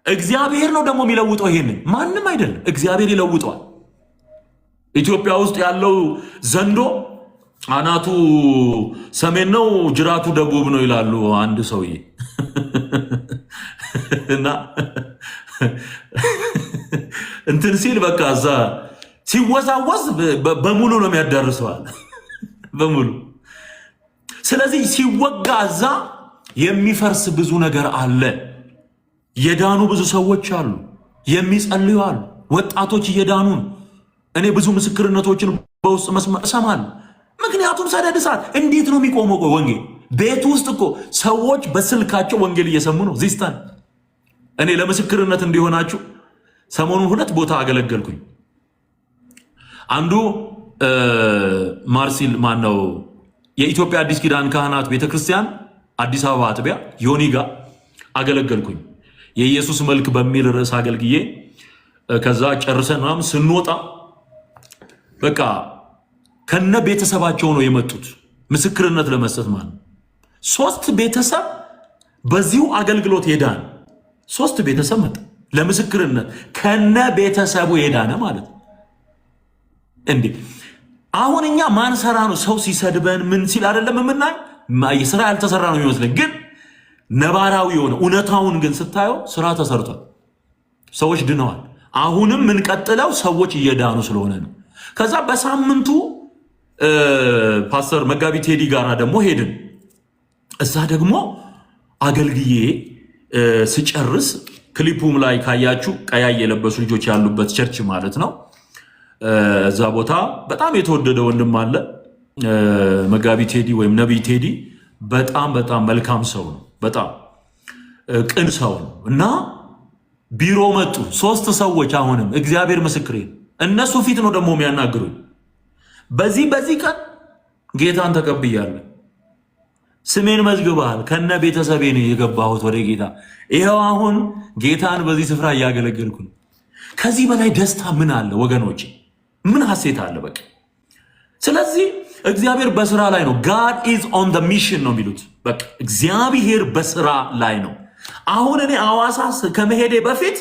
እግዚአብሔር ነው ደግሞ የሚለውጠው። ይሄንን ማንም አይደለም፣ እግዚአብሔር ይለውጠዋል። ኢትዮጵያ ውስጥ ያለው ዘንዶ አናቱ ሰሜን ነው፣ ጅራቱ ደቡብ ነው ይላሉ አንድ ሰውዬ እና እንትን ሲል በቃ እዛ ሲወዛወዝ በሙሉ ነው የሚያዳርሰዋል በሙሉ። ስለዚህ ሲወጋ እዛ የሚፈርስ ብዙ ነገር አለ። የዳኑ ብዙ ሰዎች አሉ፣ የሚጸልዩ አሉ፣ ወጣቶች እየዳኑ ነው። እኔ ብዙ ምስክርነቶችን በውስጥ መስመር እሰማለሁ። ምክንያቱም ሰደድ እሳት እንዴት ነው የሚቆመው? ወንጌል ቤት ውስጥ እኮ ሰዎች በስልካቸው ወንጌል እየሰሙ ነው። ዚስታን እኔ ለምስክርነት እንዲሆናችሁ ሰሞኑን 2 ቦታ አገለገልኩኝ። አንዱ ማርሲል ማነው የኢትዮጵያ አዲስ ኪዳን ካህናት ቤተክርስቲያን አዲስ አበባ አጥቢያ ዮኒጋ አገለገልኩኝ። የኢየሱስ መልክ በሚል ርዕስ አገልግዬ ከዛ ጨርሰን ምናምን ስንወጣ በቃ ከነ ቤተሰባቸው ነው የመጡት ምስክርነት ለመስጠት ማለት ነው። 3 ቤተሰብ በዚሁ አገልግሎት ሄዳን 3 ቤተሰብ መጣ ለምስክርነት ከነ ቤተሰቡ ሄዳነ ማለት ነው። እንዴ አሁን እኛ ማን ሰራ ነው? ሰው ሲሰድበን ምን ሲል አይደለም የምናይ ስራ ያልተሰራ ነው የሚመስለን፣ ግን ነባራዊ የሆነ እውነታውን ግን ስታየው ስራ ተሰርቷል። ሰዎች ድነዋል። አሁንም ምንቀጥለው ሰዎች እየዳኑ ስለሆነ ነው። ከዛ በሳምንቱ ፓስተር መጋቢ ቴዲ ጋራ ደግሞ ሄድን። እዛ ደግሞ አገልግዬ ስጨርስ ክሊፑም ላይ ካያችሁ ቀያይ የለበሱ ልጆች ያሉበት ቸርች ማለት ነው። እዛ ቦታ በጣም የተወደደ ወንድም አለ መጋቢ ቴዲ ወይም ነቢይ ቴዲ። በጣም በጣም መልካም ሰው ነው፣ በጣም ቅን ሰው ነው። እና ቢሮ መጡ 3 ሰዎች። አሁንም እግዚአብሔር ምስክሬ ነው፣ እነሱ ፊት ነው ደግሞ የሚያናግሩኝ። በዚህ ቀን ጌታን ተቀብያለሁ፣ ስሜን መዝግበሃል፣ ከነ ቤተሰቤ ነው የገባሁት ወደ ጌታ። ይኸው አሁን ጌታን በዚህ ስፍራ እያገለገልኩ ነው። ከዚህ በላይ ደስታ ምን አለ ወገኖቼ? ምን ሐሴት አለ? በቃ ስለዚህ እግዚአብሔር በስራ ላይ ነው። God is on the mission ነው የሚሉት። በቃ እግዚአብሔር በስራ ላይ ነው። አሁን እኔ አዋሳ ከመሄዴ በፊት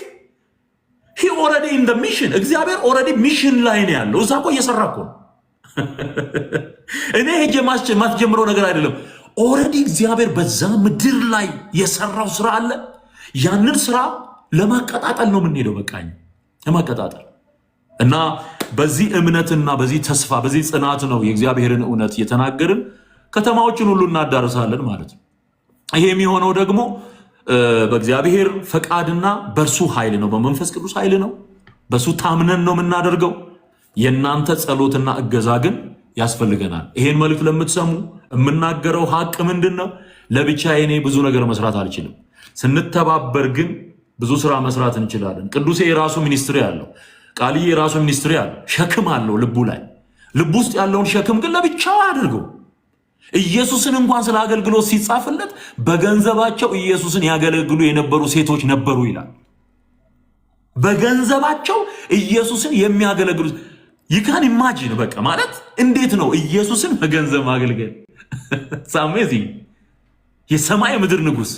he already in the mission። እግዚአብሔር already ሚሽን ላይ ነው ያለው። እዛ እኮ እየሰራ እኮ ነው። እኔ ሄጄ ማስጀምረው ነገር አይደለም። already እግዚአብሔር በዛ ምድር ላይ የሰራው ስራ አለ። ያንን ስራ ለማቀጣጠል ነው የምንሄደው። በቃ ለማቀጣጠል እና በዚህ እምነትና በዚህ ተስፋ በዚህ ጽናት ነው የእግዚአብሔርን እውነት እየተናገርን ከተማዎችን ሁሉ እናዳርሳለን ማለት ነው። ይሄ የሚሆነው ደግሞ በእግዚአብሔር ፈቃድና በእርሱ ኃይል ነው፣ በመንፈስ ቅዱስ ኃይል ነው። በሱ ታምነን ነው የምናደርገው። የእናንተ ጸሎትና እገዛ ግን ያስፈልገናል። ይሄን መልእክት ለምትሰሙ የምናገረው ሀቅ ምንድነው? ለብቻዬ እኔ ብዙ ነገር መስራት አልችልም። ስንተባበር ግን ብዙ ስራ መስራት እንችላለን። ቅዱሴ የራሱ ሚኒስትሪ አለው። ቃልዬ የራሱ ሚኒስትሪ አለው። ሸክም አለው ልቡ ላይ። ልቡ ውስጥ ያለውን ሸክም ግን ለብቻው አድርገው። ኢየሱስን እንኳን ስለ አገልግሎት ሲጻፍለት በገንዘባቸው ኢየሱስን ያገለግሉ የነበሩ ሴቶች ነበሩ ይላል። በገንዘባቸው ኢየሱስን የሚያገለግሉ ይካን ኢማጂን በቃ ማለት እንዴት ነው ኢየሱስን በገንዘብ ማገልገል? ሳሜዚ የሰማይ ምድር ንጉስ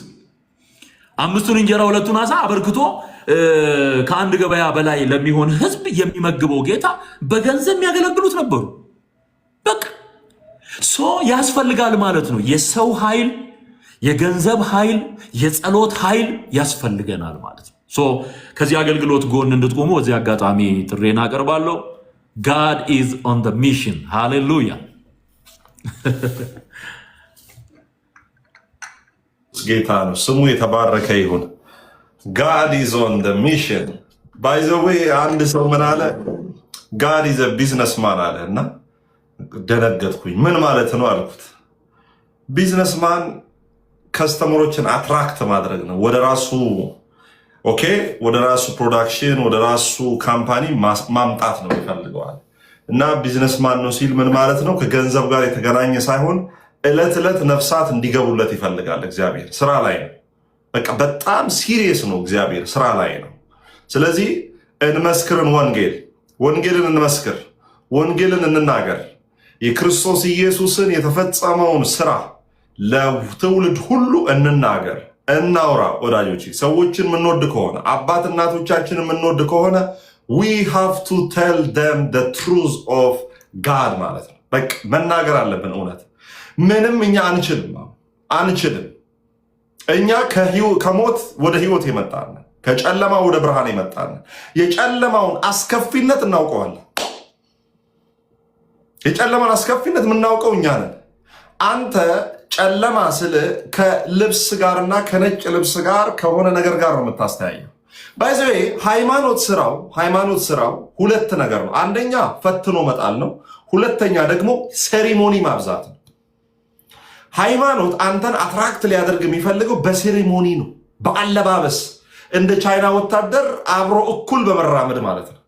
5 እንጀራ 2 ዓሣ አበርክቶ ከአንድ ገበያ በላይ ለሚሆን ህዝብ የሚመግበው ጌታ በገንዘብ የሚያገለግሉት ነበሩ። በቃ ያስፈልጋል ማለት ነው። የሰው ኃይል፣ የገንዘብ ኃይል፣ የጸሎት ኃይል ያስፈልገናል ማለት ነው። ከዚህ አገልግሎት ጎን እንድትቆሙ በዚህ አጋጣሚ ጥሬን አቀርባለሁ። God is on the mission. Hallelujah. ጌታ ነው ስሙ የተባረከ ይሁን። God is on the mission. By the way አንድ ሰው ምን አለ? God is a businessman አለ እና ደነገጥኩኝ። ምን ማለት ነው አልኩት። ቢዝነስማን ከስተመሮችን አትራክት ማድረግ ነው ወደ ራሱ ወደ ራሱ ፕሮዳክሽን ወደ ራሱ ካምፓኒ ማምጣት ነው ይፈልገዋል። እና ቢዝነስማን ነው ሲል ምን ማለት ነው? ከገንዘብ ጋር የተገናኘ ሳይሆን ዕለት ዕለት ነፍሳት እንዲገቡለት ይፈልጋል። እግዚአብሔር ስራ ላይ ነው። በቃ በጣም ሲሪየስ ነው። እግዚአብሔር ስራ ላይ ነው። ስለዚህ እንመስክርን፣ ወንጌልን እንመስክር፣ ወንጌልን እንናገር። የክርስቶስ ኢየሱስን የተፈጸመውን ስራ ለትውልድ ሁሉ እንናገር፣ እናውራ። ወዳጆች ሰዎችን የምንወድ ከሆነ አባት እናቶቻችን የምንወድ ከሆነ we have to tell them the truth of God ማለት ነው። በቃ መናገር አለብን እውነት። ምንም እኛ አንችልም። እኛ ከሞት ወደ ህይወት የመጣን፣ ከጨለማ ወደ ብርሃን የመጣን፣ የጨለማውን አስከፊነት እናውቀዋለን። የጨለማን አስከፊነት የምናውቀው እኛ ነን። አንተ ጨለማ ስለ ከልብስ ጋርና ከነጭ ልብስ ጋር ከሆነ ነገር ጋር ነው የምታስተያየው። ባይዘዌ ሃይማኖት ስራው ሁለት ነገር ነው። አንደኛ ፈትኖ መጣል ነው። ሁለተኛ ደግሞ ሴሪሞኒ ማብዛት ነው። ሃይማኖት አንተን አትራክት ሊያደርግ የሚፈልገው በሴሪሞኒ ነው፣ በአለባበስ እንደ ቻይና ወታደር አብሮ እኩል በመራመድ ማለት ነው።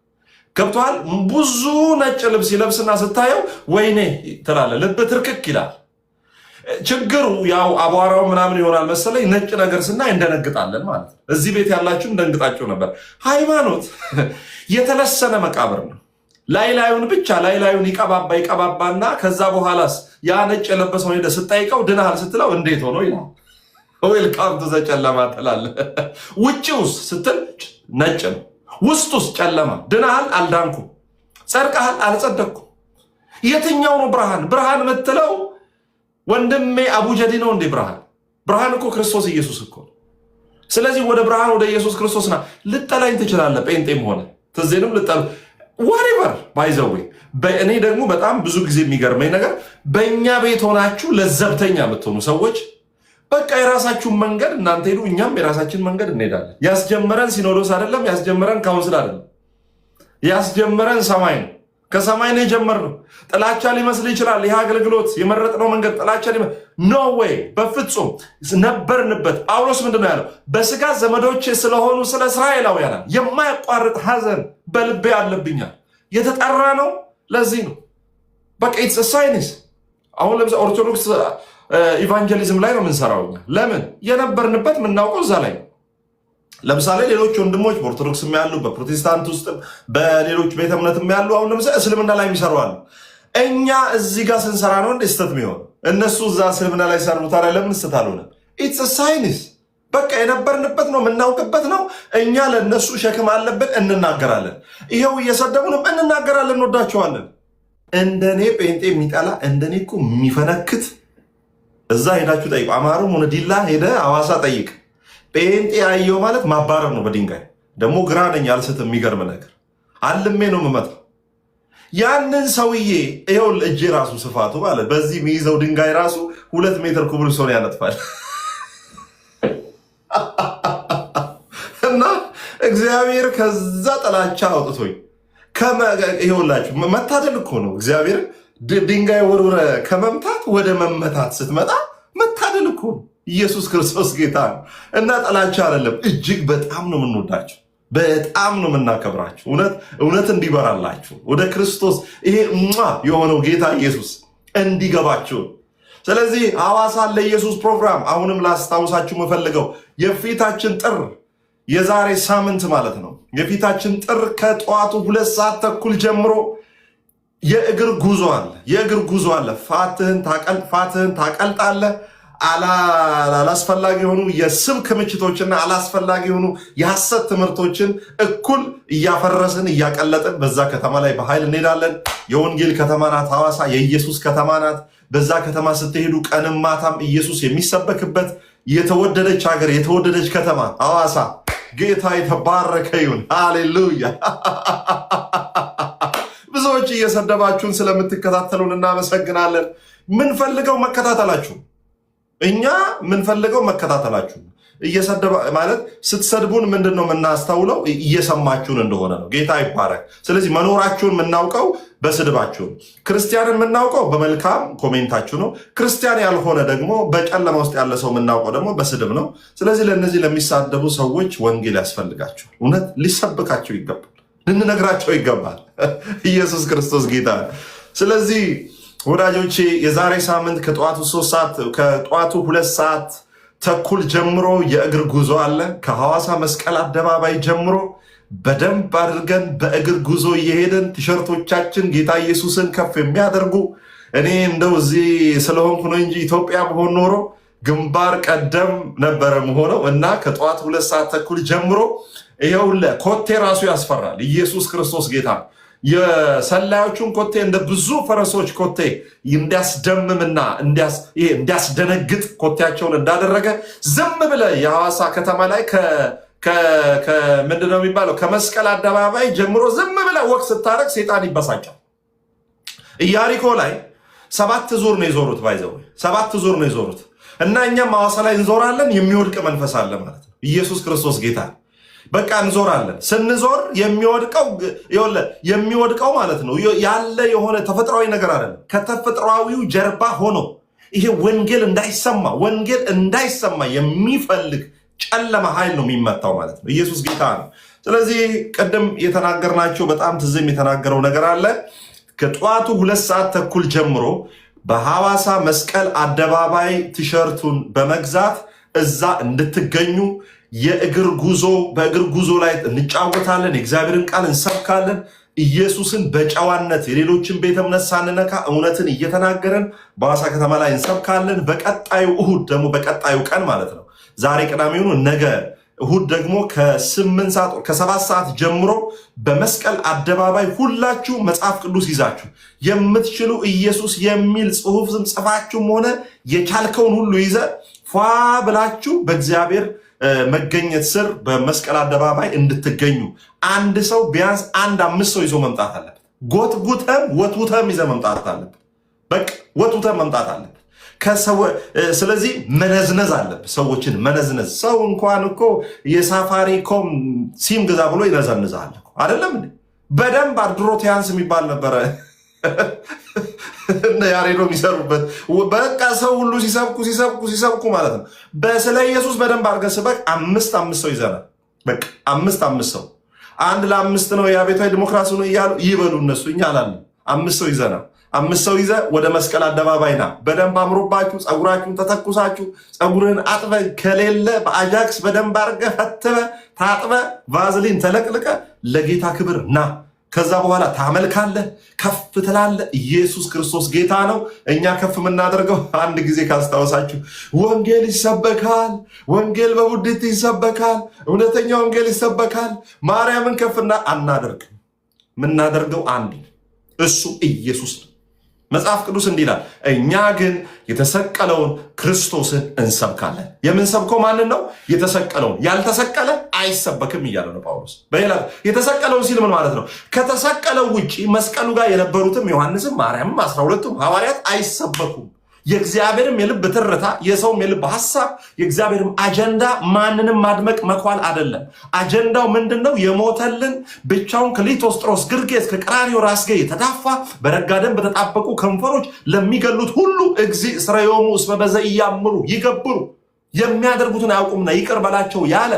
ገብቶሃል? ብዙ ነጭ ልብስ ይለብስና ስታየው ወይኔ ትላለህ፣ ልብ ትርክክ ይላል። ችግሩ ያው አቧራው ምናምን ይሆናል መሰለኝ። ነጭ ነገር ስናይ እንደነግጣለን ማለት ነው። እዚህ ቤት ያላችሁ እንደንግጣችሁ ነበር። ሃይማኖት የተለሰነ መቃብር ነው። ላይላዩን ይቀባባና ከዛ በኋላስ ያ ነጭ የለበሰው ሄደ ስጠይቀው ድናሃል ስትለው እንዴት ሆኖ ይላል። ዌልካም ቱ ዘ ጨለማ ትላለህ። ውጭውስ ስትል ነጭ ነው፣ ውስጡስ ጨለማ። ድናሃል፣ አልዳንኩም። ጸድቀሃል፣ አልጸደቅኩም። የትኛው ነው ብርሃን? ብርሃን የምትለው ወንድሜ አቡጀዲ ነው እንዴ? ብርሃን እኮ ክርስቶስ ኢየሱስ እኮ። ስለዚህ ወደ ብርሃን ወደ ኢየሱስ ክርስቶስና ልጠላኝ ትችላለህ። ጴንጤም ሆነ ትዜንም ልጠላ ዋሪቨር ባይዘዌ። እኔ ደግሞ በጣም ብዙ ጊዜ የሚገርመኝ ነገር በእኛ ቤት ሆናችሁ ለዘብተኛ የምትሆኑ ሰዎች በቃ የራሳችሁን መንገድ እናንተ ሄዱ፣ እኛም የራሳችን መንገድ እንሄዳለን። ያስጀመረን ሲኖዶስ አይደለም፣ ያስጀመረን ካውንስል አይደለም፣ ያስጀመረን ሰማይ ነው። ከሰማይ ነው የጀመርነው። ጥላቻ ሊመስል ይችላል። ይህ አገልግሎት የመረጥነው መንገድ ጥላቻ ኖ ዌይ፣ በፍጹም ነበርንበት። ጳውሎስ ምንድን ነው ያለው? በስጋ ዘመዶቼ ስለሆኑ ስለ እስራኤላውያን የማያቋርጥ ሐዘን በልቤ አለብኛል። የተጠራ ነው ለዚህ ነው። በቃ ኢትስ ሳይንስ። አሁን ለምሳሌ ኦርቶዶክስ ኢቫንጀሊዝም ላይ ነው የምንሰራው። ለምን? የነበርንበት የምናውቀው እዛ ላይ ነው። ለምሳሌ ሌሎች ወንድሞች በኦርቶዶክስም ያሉ በፕሮቴስታንት ውስጥ በሌሎች ቤተ እምነትም ያሉ አሁን ለምሳሌ እስልምና ላይ የሚሰሩ አሉ። እኛ እዚህ ጋር ስንሰራ ነው እንደ ስተት የሚሆን፣ እነሱ እዛ እስልምና ላይ ሰሩ። ታዲያ ለምን ስተት አልሆነ? ኢትስ ሳይንስ። በቃ የነበርንበት ነው የምናውቅበት ነው። እኛ ለእነሱ ሸክም አለብን፣ እንናገራለን። ይኸው እየሰደቡንም እንናገራለን፣ እንወዳቸዋለን። እንደኔ ጴንጤ የሚጠላ እንደኔ እኮ የሚፈነክት እዛ ሄዳችሁ ጠይቁ። አማሩም ሆነ ዲላ ሄደ አዋሳ ጠይቅ። ጴንጤ አየው ማለት ማባረር ነው በድንጋይ። ደግሞ ግራ ነኝ አልስት። የሚገርም ነገር አልሜ ነው የምመጣው። ያንን ሰውዬ ይኸው እጄ ራሱ ስፋቱ ማለት በዚህ የሚይዘው ድንጋይ ራሱ 2 ሜትር ኩብል ሰውን ያነጥፋል። እና እግዚአብሔር ከዛ ጥላቻ አውጥቶኝ ይኸውላችሁ መታደል እኮ ነው። እግዚአብሔር ድንጋይ ወርውረ ከመምታት ወደ መመታት ስትመጣ መታደል እኮ ነው። ኢየሱስ ክርስቶስ ጌታ ነው እና ጥላቻ አይደለም። እጅግ በጣም ነው የምንወዳችሁ፣ በጣም ነው የምናከብራችሁ። እውነት እንዲበራላችሁ ወደ ክርስቶስ ይሄ የሆነው ጌታ ኢየሱስ እንዲገባችሁ። ስለዚህ ሐዋሳ ለኢየሱስ ፕሮግራም አሁንም ላስታውሳችሁ የምፈልገው የፊታችን ጥር የዛሬ ሳምንት ማለት ነው። የፊታችን ጥር ከጠዋቱ 2:30 ጀምሮ የእግር ጉዞ አለ። ፋትህን ታቀልጣለህ። አላስፈላጊ የሆኑ የስም ክምችቶችና አላስፈላጊ የሆኑ የሐሰት ትምህርቶችን እኩል እያፈረስን እያቀለጥን በዛ ከተማ ላይ በኃይል እንሄዳለን። የወንጌል ከተማ ናት ሐዋሳ፣ የኢየሱስ ከተማ ናት። በዛ ከተማ ስትሄዱ ቀንም ማታም ኢየሱስ የሚሰበክበት የተወደደች ሀገር፣ የተወደደች ከተማ ሐዋሳ። ጌታ የተባረከ ይሁን። ሃሌሉያ። ብዙዎች እየሰደባችሁን ስለምትከታተሉን እናመሰግናለን። ምንፈልገው መከታተላችሁ፣ እኛ ምንፈልገው መከታተላችሁ። ማለት ስትሰድቡን ምንድነው የምናስተውለው? እየሰማችሁን እንደሆነ ነው። ጌታ ይባረክ። ስለዚህ መኖራችሁን የምናውቀው በስድባችሁ፣ ክርስቲያንን የምናውቀው በመልካም ኮሜንታችሁ ነው። ክርስቲያን ያልሆነ ደግሞ በጨለማ ውስጥ ያለ ሰው የምናውቀው ደግሞ በስድብ ነው። ስለዚህ ለእነዚህ ለሚሳደቡ ሰዎች ወንጌል ያስፈልጋቸው። እውነት ሊሰብካቸው ይገባል፣ ልንነግራቸው ይገባል። ኢየሱስ ክርስቶስ ጌታ። ስለዚህ ወዳጆቼ የዛሬ ሳምንት ከጠዋቱ 2:30 ጀምሮ የእግር ጉዞ አለ። ከሐዋሳ መስቀል አደባባይ ጀምሮ በደንብ አድርገን በእግር ጉዞ እየሄድን ቲሸርቶቻችን ጌታ ኢየሱስን ከፍ የሚያደርጉ እኔ እንደው እዚህ ስለሆንኩ ነው እንጂ ኢትዮጵያ በሆን ኖሮ ግንባር ቀደም ነበረ መሆነው እና ከጠዋቱ 2:30 ጀምሮ ይኸውልህ ኮቴ ራሱ ያስፈራል። ኢየሱስ ክርስቶስ ጌታ። የሰላዮቹን ኮቴ እንደ ብዙ ፈረሶች ኮቴ እንዲያስደምምና እንዲያስደነግጥ ኮቴያቸውን እንዳደረገ ዝም ብለህ የሐዋሳ ከተማ ላይ ምንድነው የሚባለው ከመስቀል አደባባይ ጀምሮ ዝም ብለህ ወቅ ስታረግ ሴጣን ይበሳጫል። ኢያሪኮ ላይ 7 ዙር ነው የዞሩት። ባይዘው 7 ዙር ነው የዞሩት እና እኛም ሐዋሳ ላይ እንዞራለን። የሚወድቅ መንፈስ አለ ማለት ነው። ኢየሱስ ክርስቶስ ጌታ። በቃ እንዞራለን። ስንዞር የሚወድቀው ማለት ነው ያለ የሆነ ተፈጥሯዊ ነገር አይደለም። ከተፈጥሯዊው ጀርባ ሆኖ ይሄ ወንጌል እንዳይሰማ የሚፈልግ ጨለማ ኃይል ነው የሚመታው ማለት ነው። ኢየሱስ ጌታ ነው። ስለዚህ ቅድም የተናገርናቸው በጣም ትዝም የተናገረው ነገር አለ። ከጠዋቱ 2:30 ጀምሮ በሐዋሳ መስቀል አደባባይ ቲሸርቱን በመግዛት እዛ እንድትገኙ በእግር ጉዞ ላይ እንጫወታለን። የእግዚአብሔርን ቃል እንሰብካለን። ኢየሱስን በጨዋነት የሌሎችን ቤተ እምነት ሳንነካ እውነትን እየተናገረን በሐዋሳ ከተማ ላይ እንሰብካለን። በቀጣዩ እሁድ ደግሞ በቀጣዩ ቀን ማለት ነው ዛሬ ቅዳሜ ሆኖ ነገ እሁድ ደግሞ ከ7 ሰዓት ጀምሮ በመስቀል አደባባይ ሁላችሁ መጽሐፍ ቅዱስ ይዛችሁ የምትችሉ ኢየሱስ የሚል ጽሑፍም ጽፋችሁም ሆነ የቻልከውን ሁሉ ይዘ ፏ ብላችሁ በእግዚአብሔር መገኘት ስር በመስቀል አደባባይ እንድትገኙ አንድ ሰው ቢያንስ 5 ሰው ይዞ መምጣት አለበት። ወትውተም ይዘ መምጣት አለበት። በቃ ወትውተም መምጣት አለበት። ስለዚህ መነዝነዝ አለበት። ሰዎችን መነዝነዝ። ሰው እንኳን እኮ የሳፋሪኮም ሲም ግዛ ብሎ ይነዘንዛል አይደለም እንዴ? በደንብ አድሮቲያንስ የሚባል ነበረ እና ያሬዶ የሚሰሩበት በቃ ሰው ሁሉ ሲሰብኩ ማለት ነው። ስለ ኢየሱስ በደንብ አድርገን ስበክ 5 ሰው ይዘናል። በቃ 5 ሰው 1 ለ5 ነው የአብዮታዊ ዲሞክራሲ ነው እያሉ ይበሉ እነሱ፣ እኛ አላለም። 5 ሰው ይዘናል። 5 ሰው ይዘ ወደ መስቀል አደባባይና በደንብ አምሮባችሁ ፀጉራችሁን ተተኩሳችሁ ፀጉርህን አጥበ ከሌለ በአጃክስ በደንብ አድርገ ፈትበ ታጥበ ቫዝሊን ተለቅልቀ ለጌታ ክብር ና። ከዛ በኋላ ታመልካለህ፣ ከፍ ትላለህ። ኢየሱስ ክርስቶስ ጌታ ነው። እኛ ከፍ የምናደርገው አንድ ጊዜ ካስታወሳችሁ ወንጌል ይሰበካል፣ ወንጌል በቡድት ይሰበካል፣ እውነተኛ ወንጌል ይሰበካል። ማርያምን ከፍና አናደርግም። የምናደርገው አንድ እሱ ኢየሱስ ነው። መጽሐፍ ቅዱስ እንዲህ ይላል፣ እኛ ግን የተሰቀለውን ክርስቶስን እንሰብካለን። የምንሰብከው ማንን ነው? የተሰቀለውን። ያልተሰቀለ አይሰበክም እያለ ነው ጳውሎስ። በሌላ የተሰቀለውን ሲል ምን ማለት ነው? ከተሰቀለው ውጭ መስቀሉ ጋር የነበሩትም ዮሐንስም ማርያምም 12ቱም ሐዋርያት አይሰበኩም። የእግዚአብሔርም የልብ ትርታ የሰውም የልብ ሐሳብ የእግዚአብሔርም አጀንዳ ማንንም ማድመቅ መኳል አይደለም። አጀንዳው ምንድነው? የሞተልን ብቻውን ከሊቶስጥሮስ ግርጌ እስከ ቀራንዮ ራስጌ የተዳፋ በረጋ ደም በተጣበቁ ከንፈሮች ለሚገሉት ሁሉ እግዚእ እስረዮሙ እስመ በዘ ኢያእምሩ ይገብሩ የሚያደርጉትን አያውቁምና ይቅር በላቸው ያለ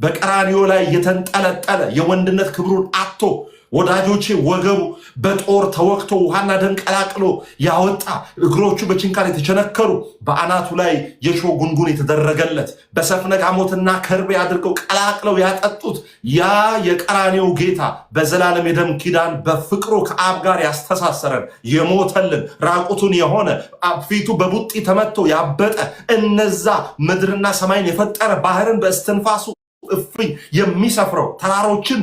በቀራንዮ ላይ የተንጠለጠለ የወንድነት ክብሩን አጥቶ ወዳጆቼ ወገቡ በጦር ተወክቶ ውሃና ደም ቀላቅሎ ያወጣ እግሮቹ በችንካር የተቸነከሩ በአናቱ ላይ የሾህ ጉንጉን የተደረገለት በሰፍነግ ሐሞትና ከርቤ አድርገው ቀላቅለው ያጠጡት ያ የቀራንዮው ጌታ በዘላለም የደም ኪዳን በፍቅሩ ከአብ ጋር ያስተሳሰረን የሞተልን ራቁቱን የሆነ ፊቱ በቡጢ ተመቶ ያበጠ እነዛ ምድርና ሰማይን የፈጠረ ባህርን በእስትንፋሱ እፍኝ የሚሰፍረው ተራሮችን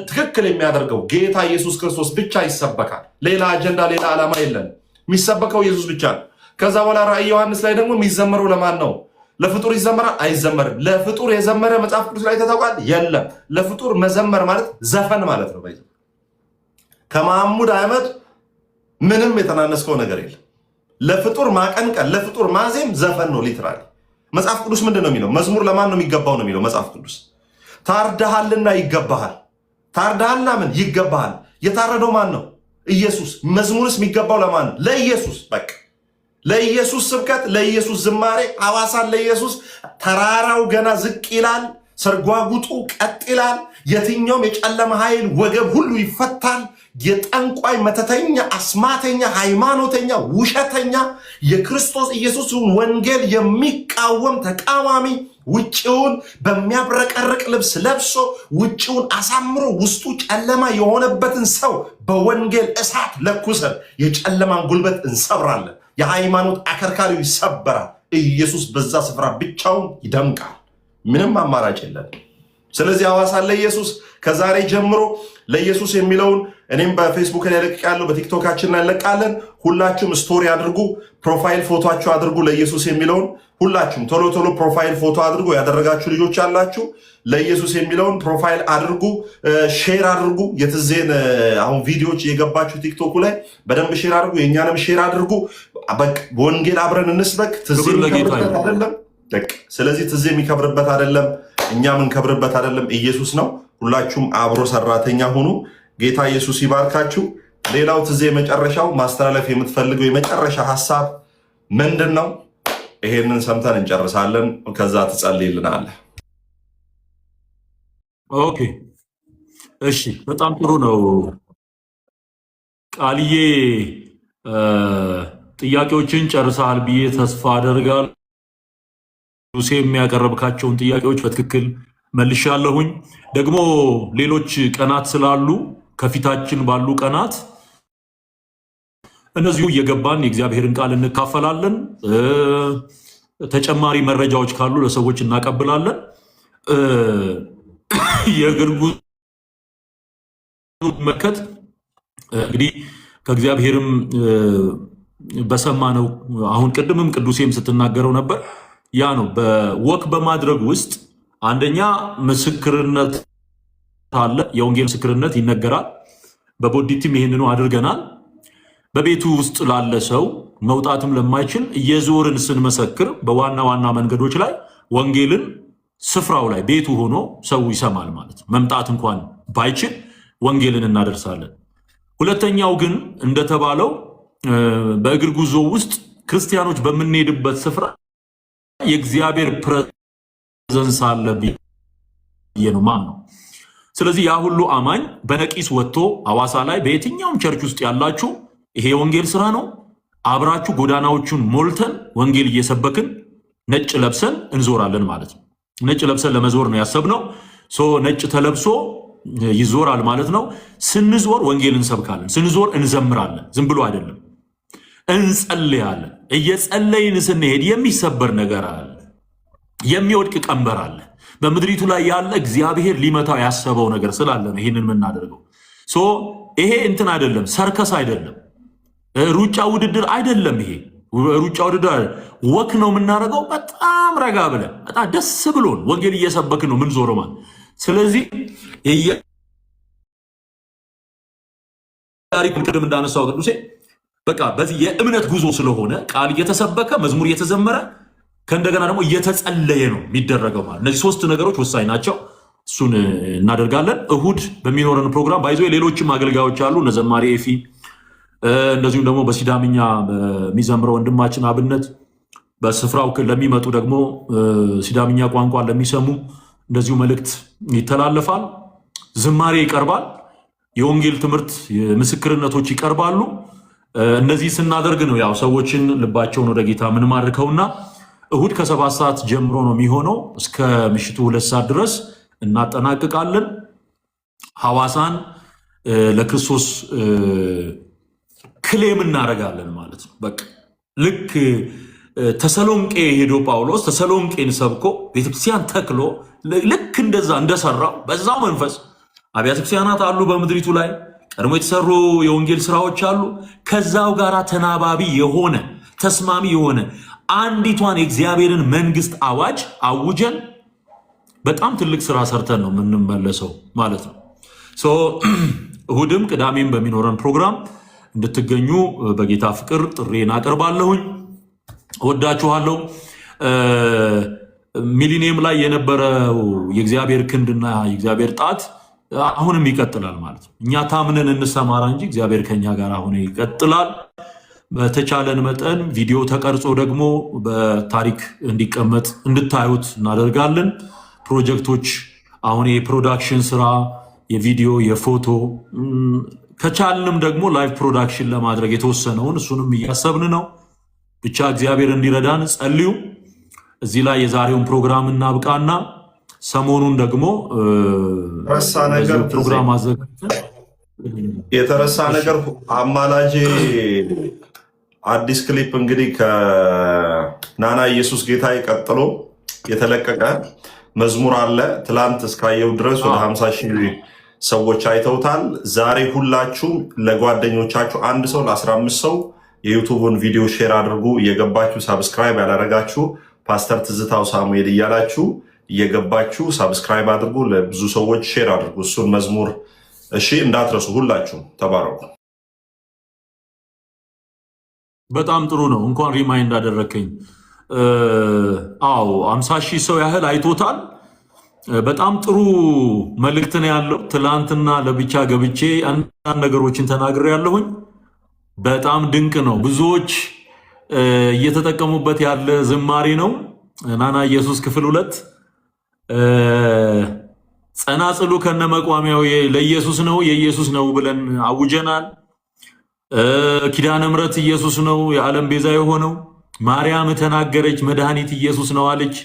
ትክክል የሚያደርገው ጌታ ኢየሱስ ክርስቶስ ብቻ ይሰበካል። ሌላ አጀንዳ ሌላ ዓላማ የለም። የሚሰበከው ኢየሱስ ብቻ ነው። ከዛ በኋላ ራእይ ዮሐንስ ላይ ደግሞ የሚዘመረው ለማን ነው? ለፍጡር ይዘመራል? አይዘመርም። ለፍጡር የዘመረ መጽሐፍ ቅዱስ ላይ ተታውቃል? የለም። ለፍጡር መዘመር ማለት ዘፈን ማለት ነው። ከመሐሙድ አህመድ ምንም የተናነስከው ነገር የለም። ለፍጡር ማቀንቀን፣ ለፍጡር ማዜም ዘፈን ነው። ሊትራሊ መጽሐፍ ቅዱስ ምንድን ነው የሚለው? መዝሙር ለማን ነው የሚገባው ነው የሚለው መጽሐፍ ቅዱስ። ታርደሃልና ይገባሃል። ታርደሃልና ምን ይገባሃል? የታረደው ማን ነው? ኢየሱስ። መዝሙርስ የሚገባው ለማን ነው? ለኢየሱስ። በቃ ለኢየሱስ ስብከት፣ ለኢየሱስ ዝማሬ። ሐዋሳን ለኢየሱስ ተራራው ገና ዝቅ ይላል፣ ሰርጓጉጡ ቀጥ ይላል። የትኛውም የጨለማ ኃይል ወገብ ሁሉ ይፈታል። የጠንቋይ መተተኛ፣ አስማተኛ፣ ሃይማኖተኛ፣ ውሸተኛ የክርስቶስ ኢየሱስን ወንጌል የሚቃወም ተቃዋሚ ውጭውን በሚያብረቀርቅ ልብስ ለብሶ ውጭውን አሳምሮ ውስጡ ጨለማ የሆነበትን ሰው በወንጌል እሳት ለኩሰን የጨለማን ጉልበት እንሰብራለን። የሃይማኖት አከርካሪው ይሰበራል። ኢየሱስ በዛ ስፍራ ብቻውን ይደምቃል። ምንም አማራጭ የለን። ስለዚህ ሐዋሳን ለኢየሱስ ከዛሬ ጀምሮ ለኢየሱስ የሚለውን እኔም በፌስቡክ ላይ ለቅቄያለሁ፣ በቲክቶካችን ላይ ለቃለን። ሁላችሁም ስቶሪ አድርጉ፣ ፕሮፋይል ፎቶአችሁ አድርጉ። ለኢየሱስ የሚለውን ሁላችሁም ቶሎ ቶሎ ፕሮፋይል ፎቶ አድርጉ። ያደረጋችሁ ልጆች ያላችሁ ለኢየሱስ የሚለውን ፕሮፋይል አድርጉ፣ ሼር አድርጉ። የትዜን አሁን ቪዲዮዎች የገባችሁ ቲክቶኩ ላይ በደንብ ሼር አድርጉ፣ የእኛንም ሼር አድርጉ። ወንጌል አብረን እንስበክ። ትዜ የሚከብርበት አይደለም። ስለዚህ ትዜ የሚከብርበት አይደለም፣ እኛ ምንከብርበት አይደለም። ኢየሱስ ነው። ሁላችሁም አብሮ ሰራተኛ ሁኑ። ጌታ ኢየሱስ ይባርካችሁ። ሌላው ትዜ የመጨረሻው ማስተላለፍ የምትፈልገው የመጨረሻ ሀሳብ ምንድን ነው? ይሄንን ሰምተን እንጨርሳለን። ከዛ ትጸልይልናለህ። ኦኬ፣ እሺ፣ በጣም ጥሩ ነው። ቃልዬ ጥያቄዎችን ጨርሰሃል ብዬ ተስፋ አደርጋለሁ። ሙሴ የሚያቀርብካቸውን ጥያቄዎች በትክክል መልሻለሁኝ። ደግሞ ሌሎች ቀናት ስላሉ ከፊታችን ባሉ ቀናት እነዚሁ እየገባን የእግዚአብሔርን ቃል እንካፈላለን። ተጨማሪ መረጃዎች ካሉ ለሰዎች እናቀብላለን። የእግር ጉዞ መከት እንግዲህ ከእግዚአብሔርም በሰማነው አሁን ቅድምም ቅዱሴም ስትናገረው ነበር። ያ ነው በወክ በማድረግ ውስጥ አንደኛ ምስክርነት አለ። የወንጌል ምስክርነት ይነገራል። በቦዲቲም ይሄንኑ አድርገናል። በቤቱ ውስጥ ላለ ሰው መውጣትም ለማይችል እየዞርን ስንመሰክር በዋና ዋና መንገዶች ላይ ወንጌልን ስፍራው ላይ ቤቱ ሆኖ ሰው ይሰማል ማለት ነው። መምጣት እንኳን ባይችል ወንጌልን እናደርሳለን። ሁለተኛው ግን እንደተባለው በእግር ጉዞ ውስጥ ክርስቲያኖች በምንሄድበት ስፍራ የእግዚአብሔር ፕሬዘንስ አለ ብዬ ነው ማምነው። ስለዚህ ያ ሁሉ አማኝ በነቂስ ወጥቶ ሐዋሳ ላይ በየትኛውም ቸርች ውስጥ ያላችሁ ይሄ የወንጌል ስራ ነው። አብራችሁ ጎዳናዎቹን ሞልተን ወንጌል እየሰበክን ነጭ ለብሰን እንዞራለን ማለት ነው። ነጭ ለብሰን ለመዞር ነው ያሰብነው። ነጭ ተለብሶ ይዞራል ማለት ነው። ስንዞር ወንጌል እንሰብካለን፣ ስንዞር እንዘምራለን። ዝም ብሎ አይደለም፣ እንጸልያለን። እየጸለይን ስንሄድ የሚሰበር ነገር አለ፣ የሚወድቅ ቀንበር አለ። በምድሪቱ ላይ ያለ እግዚአብሔር ሊመታው ያሰበው ነገር ስላለ ነው ይህንን የምናደርገው። ይሄ እንትን አይደለም፣ ሰርከስ አይደለም፣ ሩጫ ውድድር አይደለም። ይሄ ሩጫ ውድድር ወክ ነው የምናደርገው። በጣም ረጋ ብለን በጣም ደስ ብሎን ወንጌል እየሰበክን ነው ምንዞረው ማለት። ስለዚህ ታሪኩን ቅድም እንዳነሳው ቅዱሴ በቃ በዚህ የእምነት ጉዞ ስለሆነ ቃል እየተሰበከ መዝሙር እየተዘመረ ከእንደገና ደግሞ እየተጸለየ ነው የሚደረገው ማለት። እነዚህ ሶስት ነገሮች ወሳኝ ናቸው። እሱን እናደርጋለን። እሁድ በሚኖረን ፕሮግራም ባይዞ ሌሎችም አገልጋዮች አሉ፣ እነ ዘማሪ ኤፊ፣ እንደዚሁም ደግሞ በሲዳምኛ የሚዘምረው ወንድማችን አብነት፣ በስፍራው ለሚመጡ ደግሞ ሲዳምኛ ቋንቋ ለሚሰሙ እንደዚሁ መልእክት ይተላለፋል። ዝማሬ ይቀርባል። የወንጌል ትምህርት ምስክርነቶች ይቀርባሉ። እነዚህ ስናደርግ ነው ያው ሰዎችን ልባቸውን ወደ ጌታ ምንማርከውና እሁድ ከ7 ሰዓት ጀምሮ ነው የሚሆነው እስከ ምሽቱ 2 ሰዓት ድረስ እናጠናቅቃለን። ሐዋሳን ለክርስቶስ ክሌም እናደርጋለን ማለት ነው። በቃ ልክ ተሰሎንቄ ሄዶ ጳውሎስ ተሰሎንቄን ሰብኮ ቤተክርስቲያን ተክሎ ልክ እንደዛ እንደሰራው በዛው መንፈስ አብያተ ክርስቲያናት አሉ በምድሪቱ ላይ ቀድሞ የተሰሩ የወንጌል ስራዎች አሉ። ከዛው ጋር ተናባቢ የሆነ ተስማሚ የሆነ አንዲቷን የእግዚአብሔርን መንግስት አዋጅ አውጀን በጣም ትልቅ ስራ ሰርተን ነው የምንመለሰው ማለት ነው። እሁድም ቅዳሜም በሚኖረን ፕሮግራም እንድትገኙ በጌታ ፍቅር ጥሬን አቀርባለሁኝ። ወዳችኋለሁ። ሚሊኒየም ላይ የነበረው የእግዚአብሔር ክንድና የእግዚአብሔር ጣት አሁንም ይቀጥላል ማለት ነው። እኛ ታምነን እንሰማራ እንጂ እግዚአብሔር ከኛ ጋር አሁን ይቀጥላል። በተቻለን መጠን ቪዲዮ ተቀርጾ ደግሞ በታሪክ እንዲቀመጥ እንድታዩት እናደርጋለን። ፕሮጀክቶች አሁን የፕሮዳክሽን ስራ የቪዲዮ የፎቶ ከቻልንም ደግሞ ላይቭ ፕሮዳክሽን ለማድረግ የተወሰነውን እሱንም እያሰብን ነው። ብቻ እግዚአብሔር እንዲረዳን ጸልዩ። እዚህ ላይ የዛሬውን ፕሮግራም እናብቃና ሰሞኑን ደግሞ ፕሮግራም አዘጋጅተን የተረሳ ነገር አማላጄ አዲስ ክሊፕ እንግዲህ ከናና ኢየሱስ ጌታዬ ቀጥሎ የተለቀቀ መዝሙር አለ። ትላንት እስካየው ድረስ ወደ 50 ሺህ ሰዎች አይተውታል። ዛሬ ሁላችሁም ለጓደኞቻችሁ አንድ ሰው ለ15 ሰው የዩቱቡን ቪዲዮ ሼር አድርጉ። እየገባችሁ ሳብስክራይብ ያላረጋችሁ ፓስተር ትዝታው ሳሙኤል እያላችሁ እየገባችሁ ሳብስክራይብ አድርጉ። ለብዙ ሰዎች ሼር አድርጉ እሱን መዝሙር። እሺ እንዳትረሱ፣ ሁላችሁም ተባረኩ። በጣም ጥሩ ነው። እንኳን ሪማይንድ አደረከኝ። አዎ 50 ሺህ ሰው ያህል አይቶታል። በጣም ጥሩ መልእክት ነው ያለው። ትላንትና ለብቻ ገብቼ አንዳንድ ነገሮችን ተናግሬ ያለሁኝ። በጣም ድንቅ ነው። ብዙዎች እየተጠቀሙበት ያለ ዝማሬ ነው። ናና ኢየሱስ ክፍል 2 ጸናጽሉ ከነመቋሚያው ለኢየሱስ ነው የኢየሱስ ነው ብለን አውጀናል። ኪዳነ ምሕረት ኢየሱስ ነው የዓለም ቤዛ የሆነው። ማርያም ተናገረች መድኃኒት ኢየሱስ ነው አለች።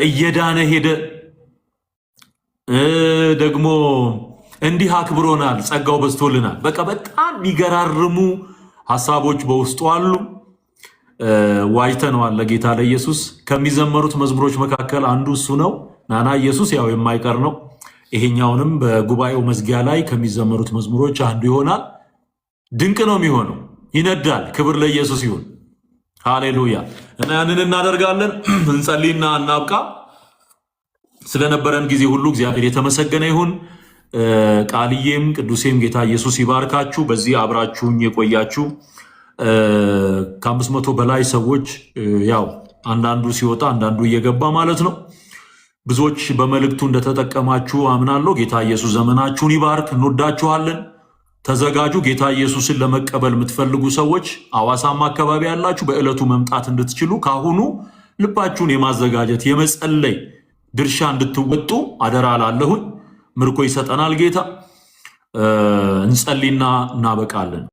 እየዳነ ሄደ። ደግሞ እንዲህ አክብሮናል፣ ጸጋው በዝቶልናል። በቃ በጣም የሚገራርሙ ሐሳቦች በውስጡ አሉ። ዋጅተነዋል ለጌታ ለኢየሱስ። ከሚዘመሩት መዝሙሮች መካከል አንዱ እሱ ነው። ናና ኢየሱስ ያው የማይቀር ነው። ይሄኛውንም በጉባኤው መዝጊያ ላይ ከሚዘመሩት መዝሙሮች አንዱ ይሆናል። ድንቅ ነው የሚሆነው። ይነዳል። ክብር ለኢየሱስ ይሁን። ሃሌሉያ። እና ያንን እናደርጋለን። እንጸልይና እናብቃ። ስለነበረን ጊዜ ሁሉ እግዚአብሔር የተመሰገነ ይሁን። ቃልዬም ቅዱሴም ጌታ ኢየሱስ ይባርካችሁ። በዚህ አብራችሁኝ የቆያችሁ ከ500 በላይ ሰዎች ያው አንዳንዱ ሲወጣ አንዳንዱ እየገባ ማለት ነው። ብዙዎች በመልእክቱ እንደተጠቀማችሁ አምናለሁ። ጌታ ኢየሱስ ዘመናችሁን ይባርክ። እንወዳችኋለን። ተዘጋጁ። ጌታ ኢየሱስን ለመቀበል የምትፈልጉ ሰዎች ሐዋሳማ አካባቢ ያላችሁ በዕለቱ መምጣት እንድትችሉ ካሁኑ ልባችሁን የማዘጋጀት የመጸለይ ድርሻ እንድትወጡ አደራ ላለሁኝ። ምርኮ ይሰጠናል ጌታ። እንጸልይና እናበቃለን።